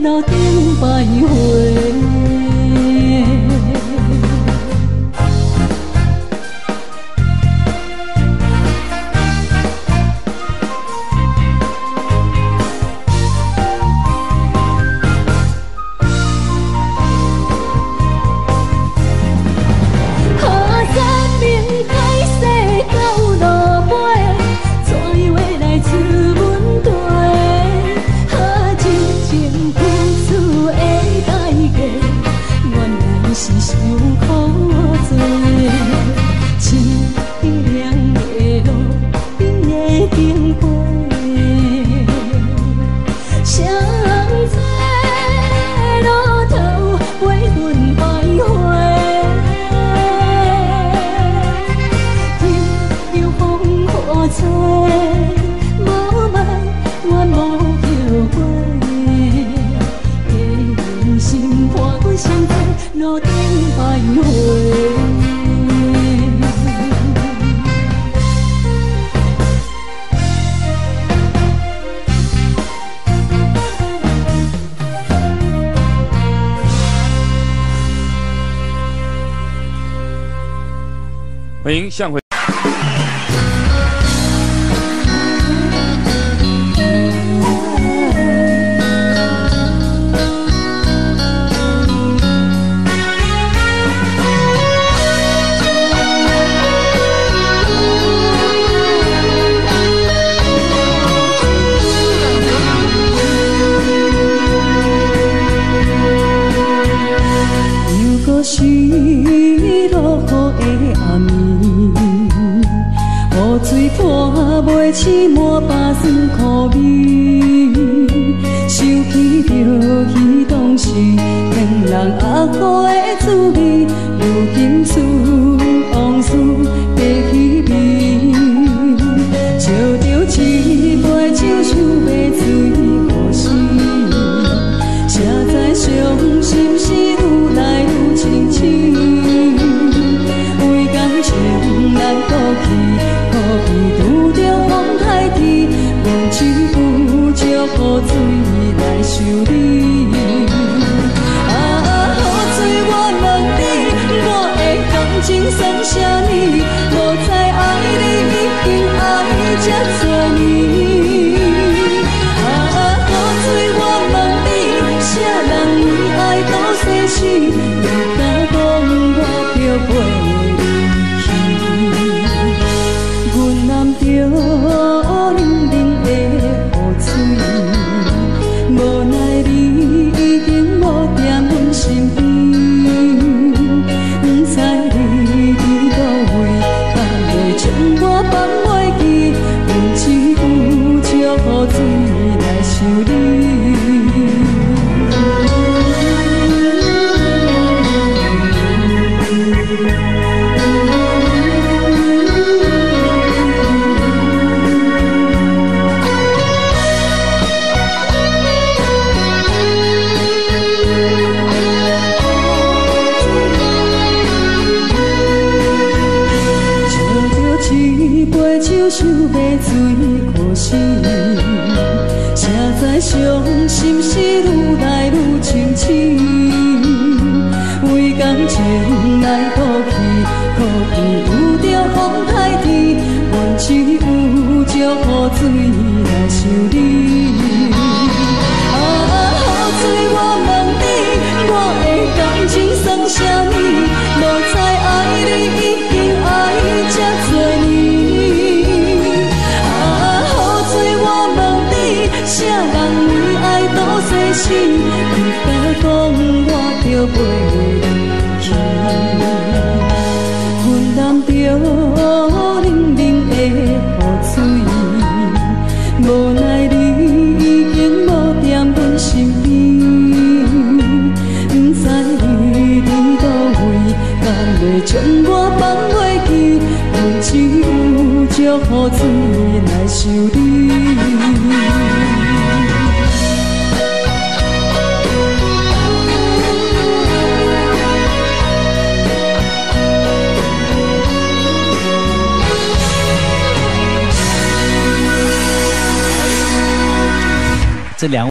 路顶徘徊。欢迎向回。袂起满巴酸苦味，想起着彼当时天人压苦的滋味，如今思往事白稀微，烧着一杯酒想要醉互死，谁知伤心事愈来愈清醒，为感情难过去，可比拄着望手扶石雨水来修理。雨水我问你，我的感情算啥呢？无知爱你已经爱这多年。雨水我问你，啥人为爱到生死？你敢讲我着袂离去？阮男着。无奈你已经无在阮身边，不知你伫倒位，敢会将我放袂记？一杯酒想要醉苦死，谁知伤心事愈来愈清醒，为感情来赌气，可见有着风台天，阮只有祝雨水来想你。雨水我问你，我的感情算啥物？无知爱你已经爱这多年。雨水我问你，啥人为爱赌生死？你敢讲我着袂离去？阮淋着冷冷的雨水，无奈你已经无踮阮身边，不知你伫倒位，敢会将我放袂记？阮只有祝雨水来想你。这两位。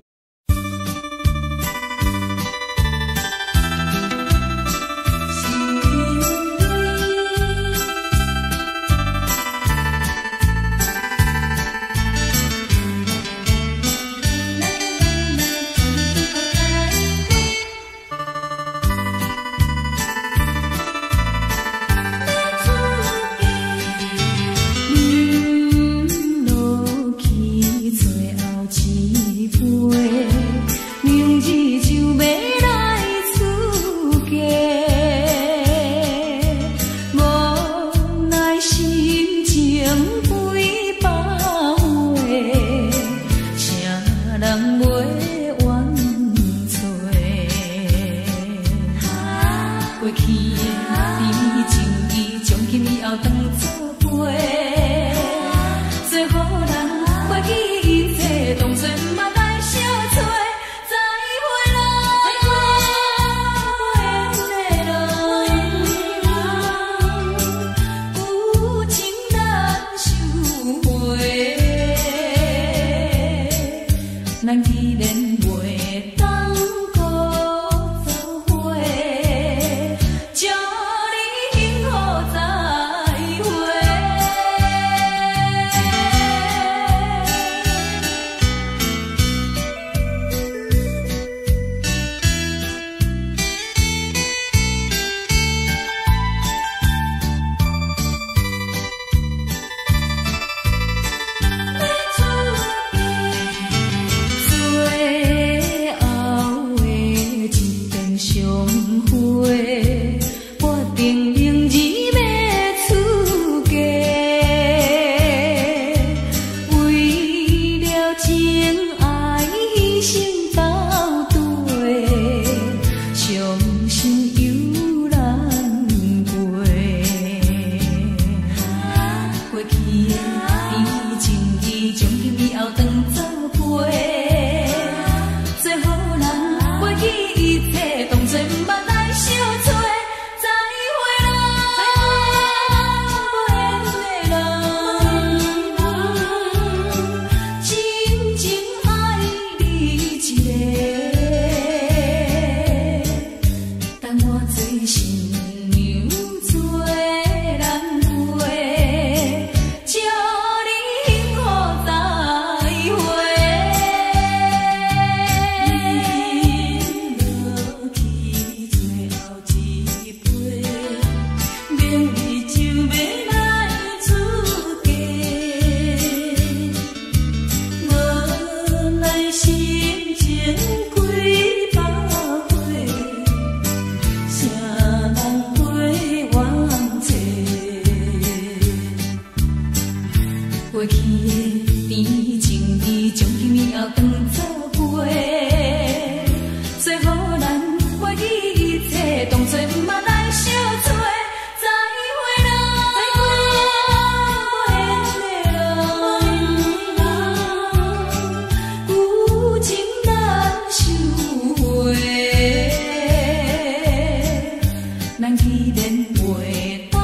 咱既然袂当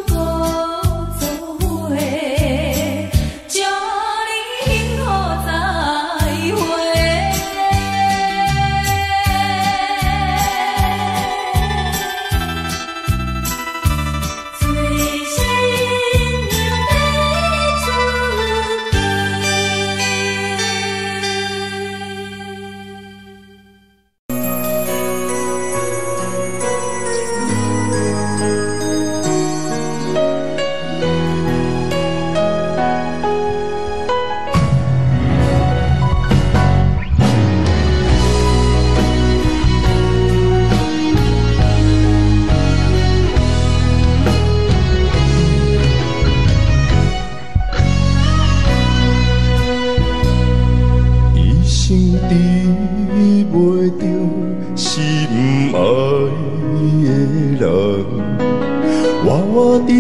搁做伙。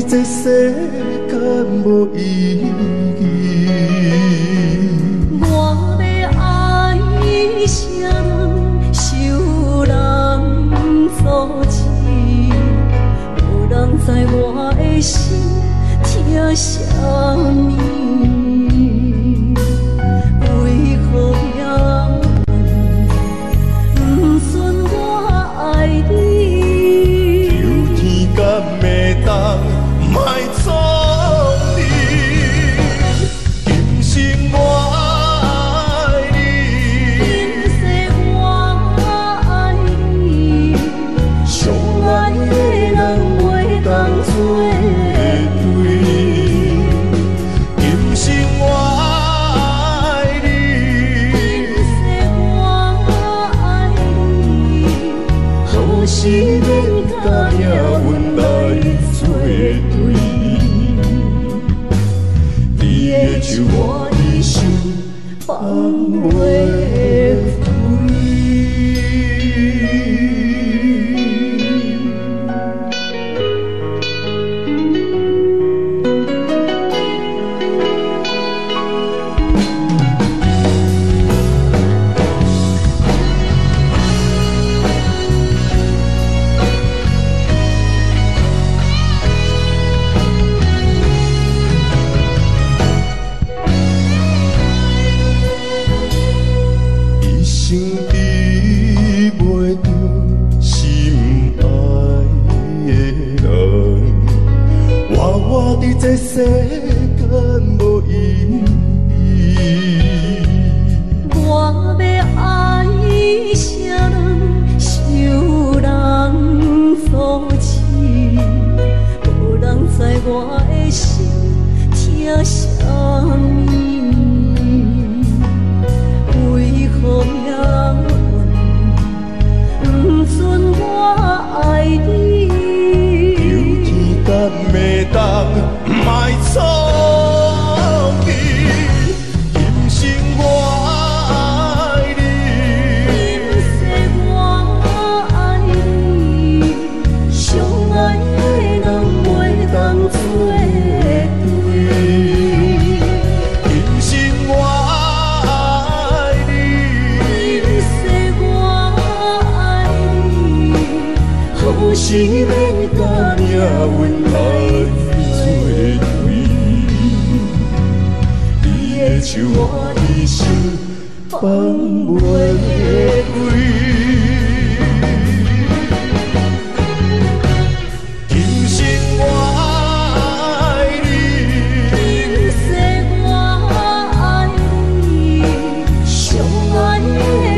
这世间无意义。我要爱谁人，受人所欺，无人知我的心疼啥物。为何要不顺我爱你？求天敢会当莫错你，今生我爱你，今世我爱你，相爱的人袂当做对。今生我爱你，今世我爱你，好时免甲命运来作对。你的手我的手，放袂开。一生比袂着心爱的人，活伫这世间无意义。我要爱谁人，受人所欺，无人知我的心疼啥物。为何命运不准我爱你？求天敢会当莫错你，今生我爱你，今世我爱你，相爱的人袂当做对。今生我爱你，今世我爱你，好时免甲命运来作对。你的手我的手，放袂开。今生我爱你，今世我爱你，相爱的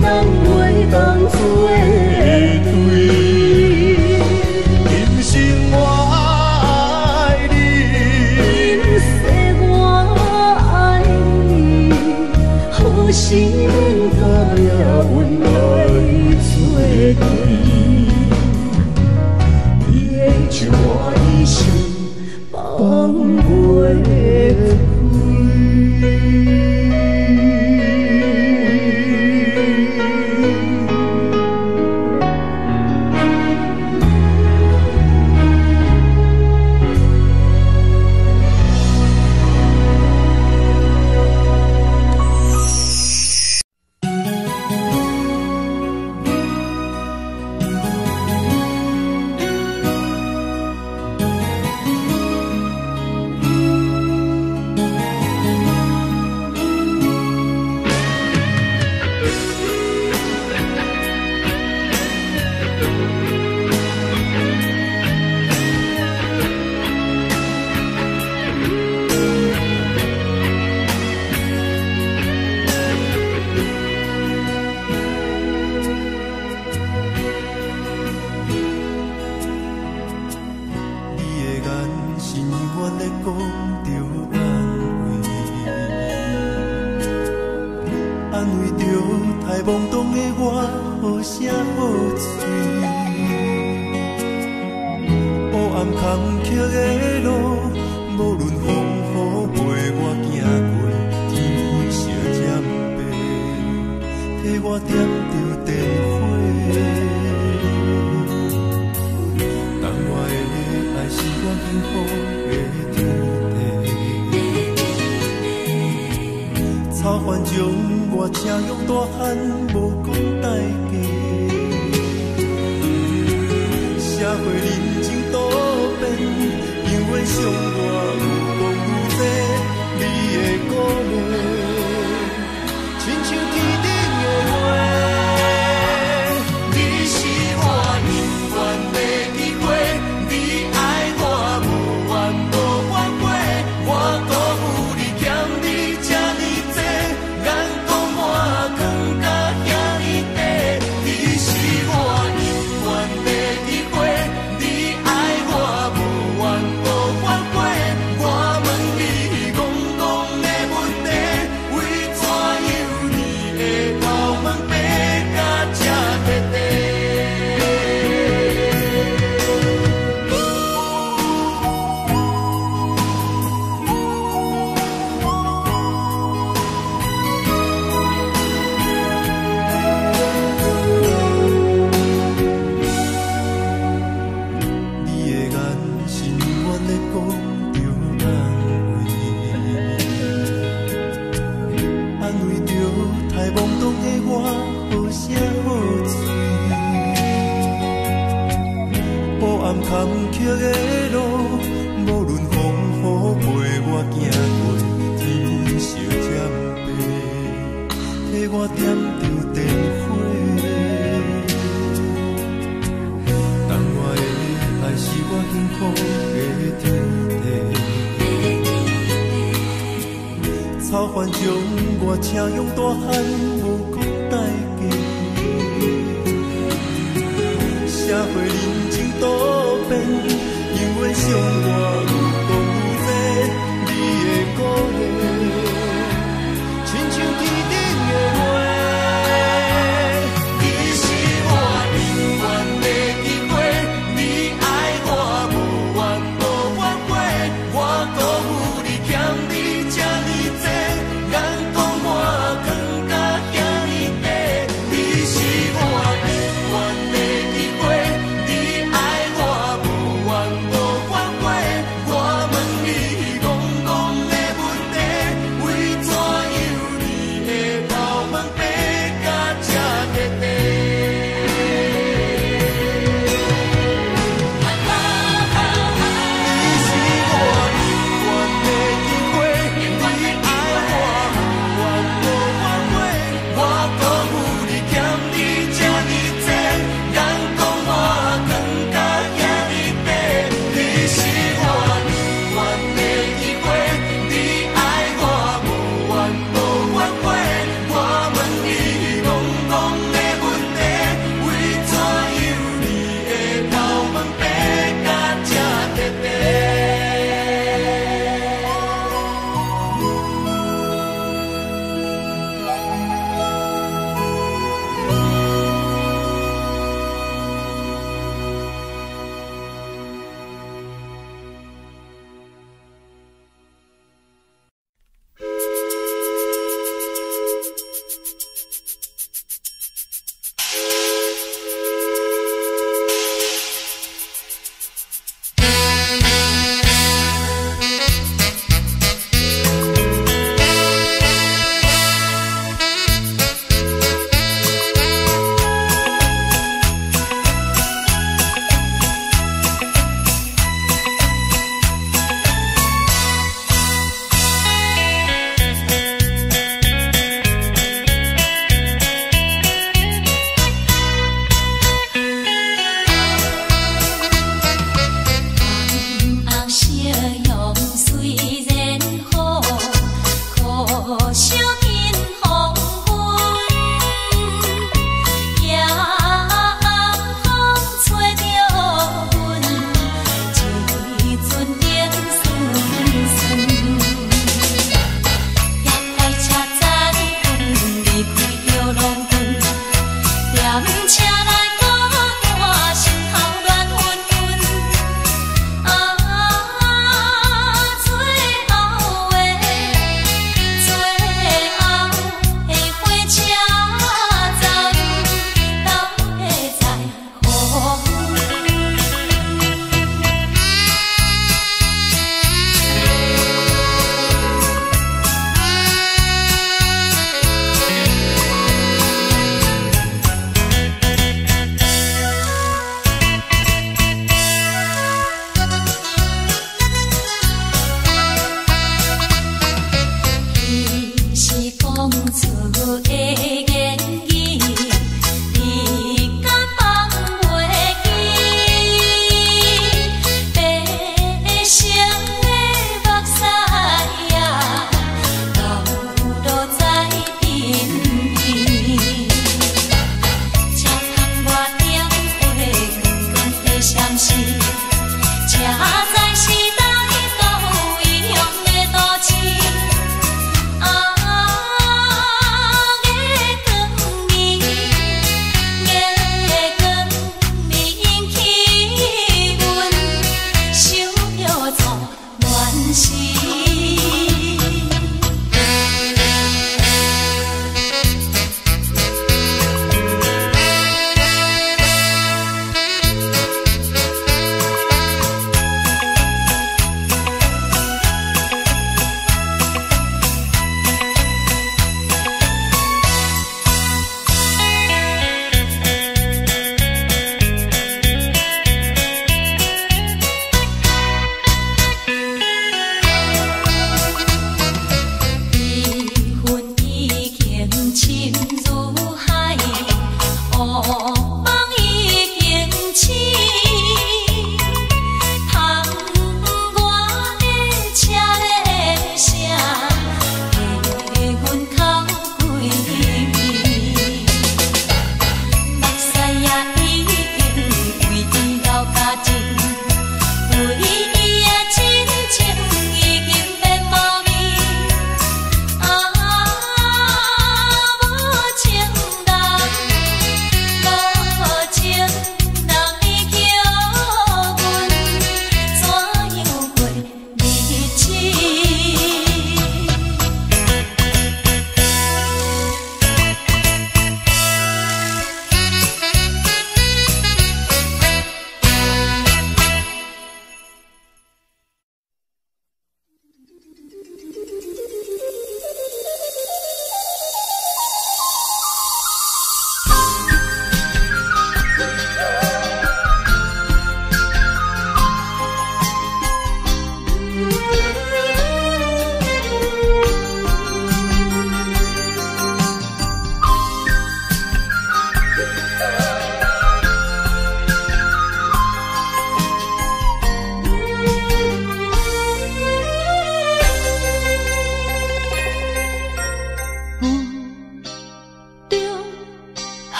人袂当做对。今生我爱你，今世我爱你，好时免甲命运来作对。你的手我的手，放袂懵懂的我，好声好嘴。黑暗坎坷的路，无论风雨陪我行过，天昏色渐白，替我点着灯火。当我的爱是我幸福。我车勇大汉，无讲代价。社会人情多变，永远上我有讲有多，你的鼓励，亲像天顶的花。你是我永远的机会，你爱我无怨无反悔，我辜负你欠你这呢多，眼光满光甲遐呢短。你是我永远的机会，你爱我无怨无反悔，我问你戆戆的问题，为怎样你会头毛白甲这短短？你的眼是永远在讲着安慰着太懵懂的我，好声好嘴。黑暗坎坷的路，无论风雨陪我行过，天色渐白，替我点着灯火。当我的爱是我幸福的天地，草原将我车勇大汉，无讲代价。社会人情多变，永远上我有讲有多，你的鼓励，亲像天顶的花。你是我永远的机会，你爱我无怨无反悔，我辜负你欠你这呢多，眼光满光甲遐呢短。你是我永远的机会，你爱我无怨无反悔，我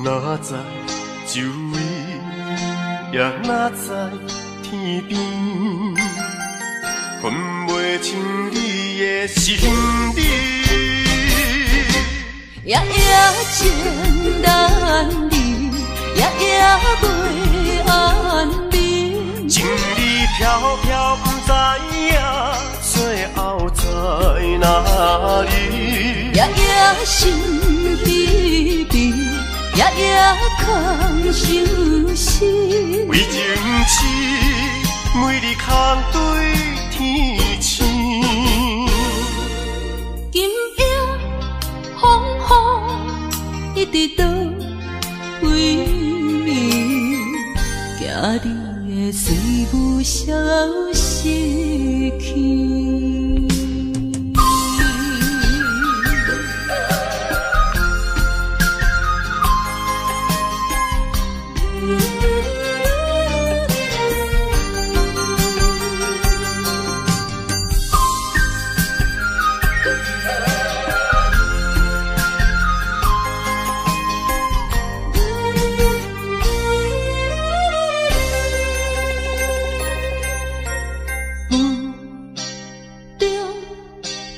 哪知周围，也哪知天边，分袂清你的心理。夜夜情难离，夜夜袂安眠。情理飘飘，不知影最后在哪里。夜夜心悲悲，夜夜空相思。为情痴，每日空对天星。今夜风雨一直到为暝，惊你的随无消息去。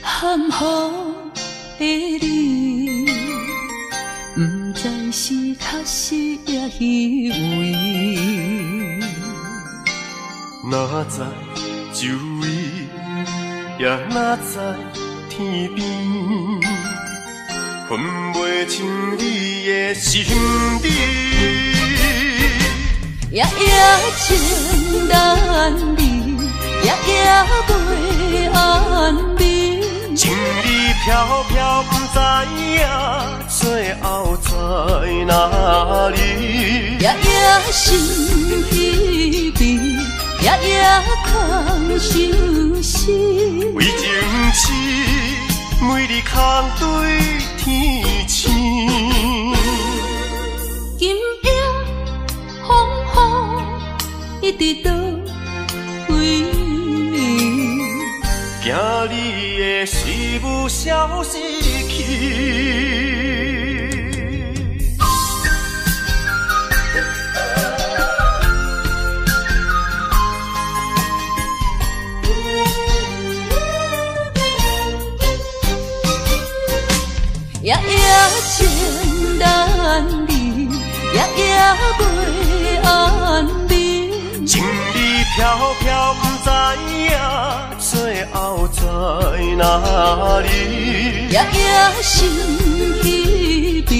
含糊的你，不知是确实也虚伪。哪知周围，也哪知天边，分袂清你的心理。夜夜情难离，夜夜袂安眠。情理飘飘，不知影最后在哪里。夜夜心悲悲，夜夜空相思。为情痴，每日空对天星。今夜风雨一直到为暝，惊你的随无消息去。夜夜情难离，夜夜袂安眠。情意飘飘，不知影最后在哪里。夜夜心稀微，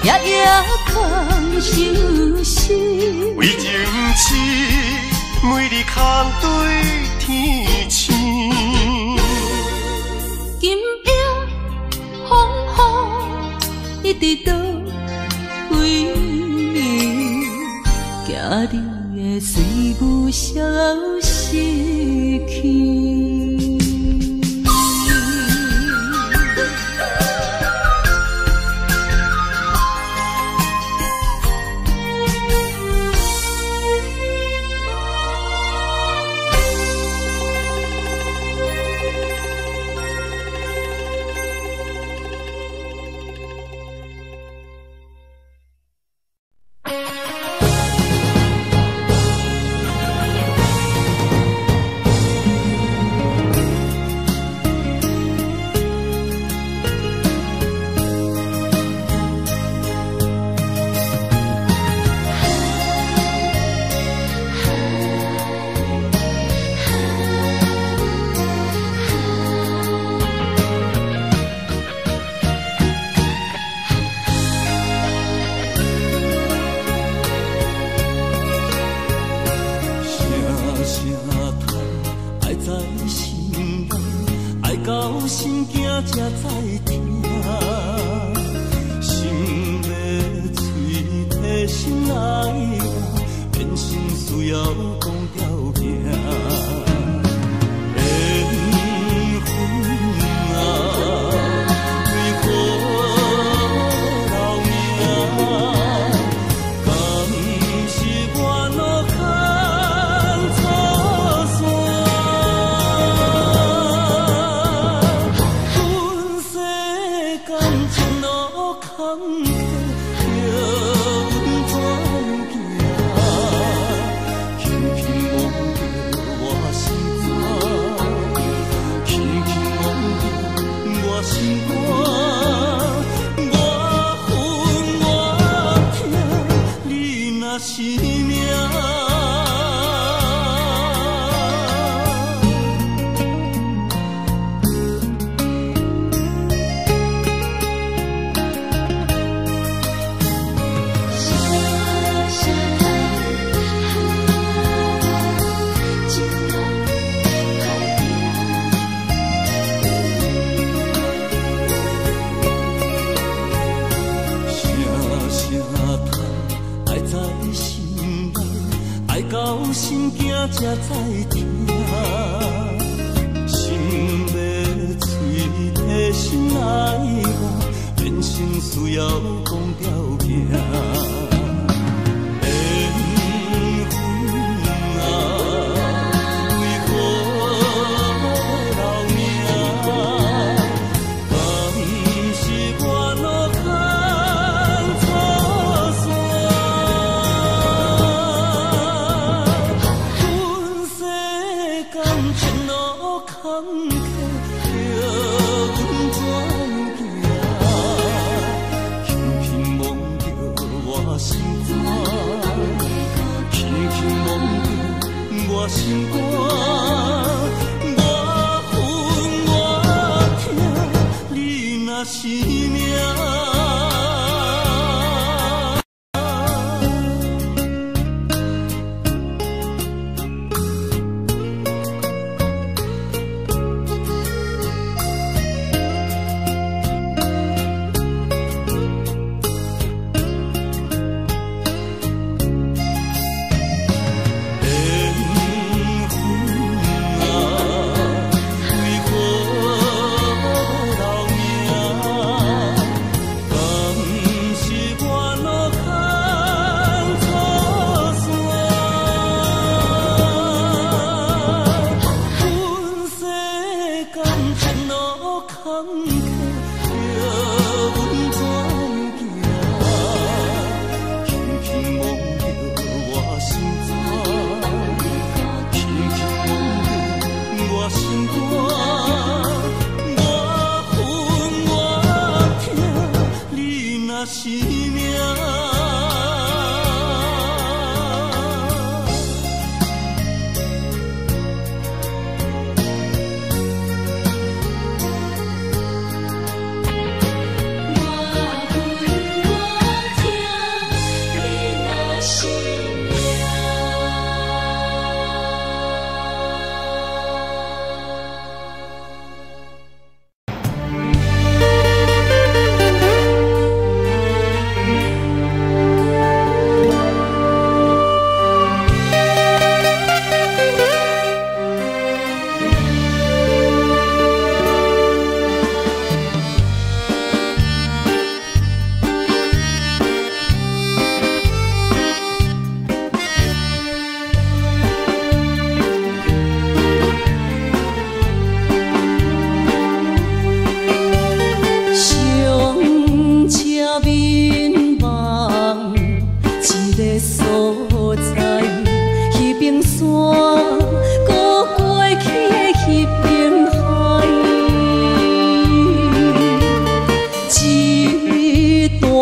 夜夜空相思。为情痴，每日空对天星。今夜风雨，你伫倒位？惊你的随舞消失去。若是命。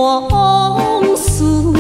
往事。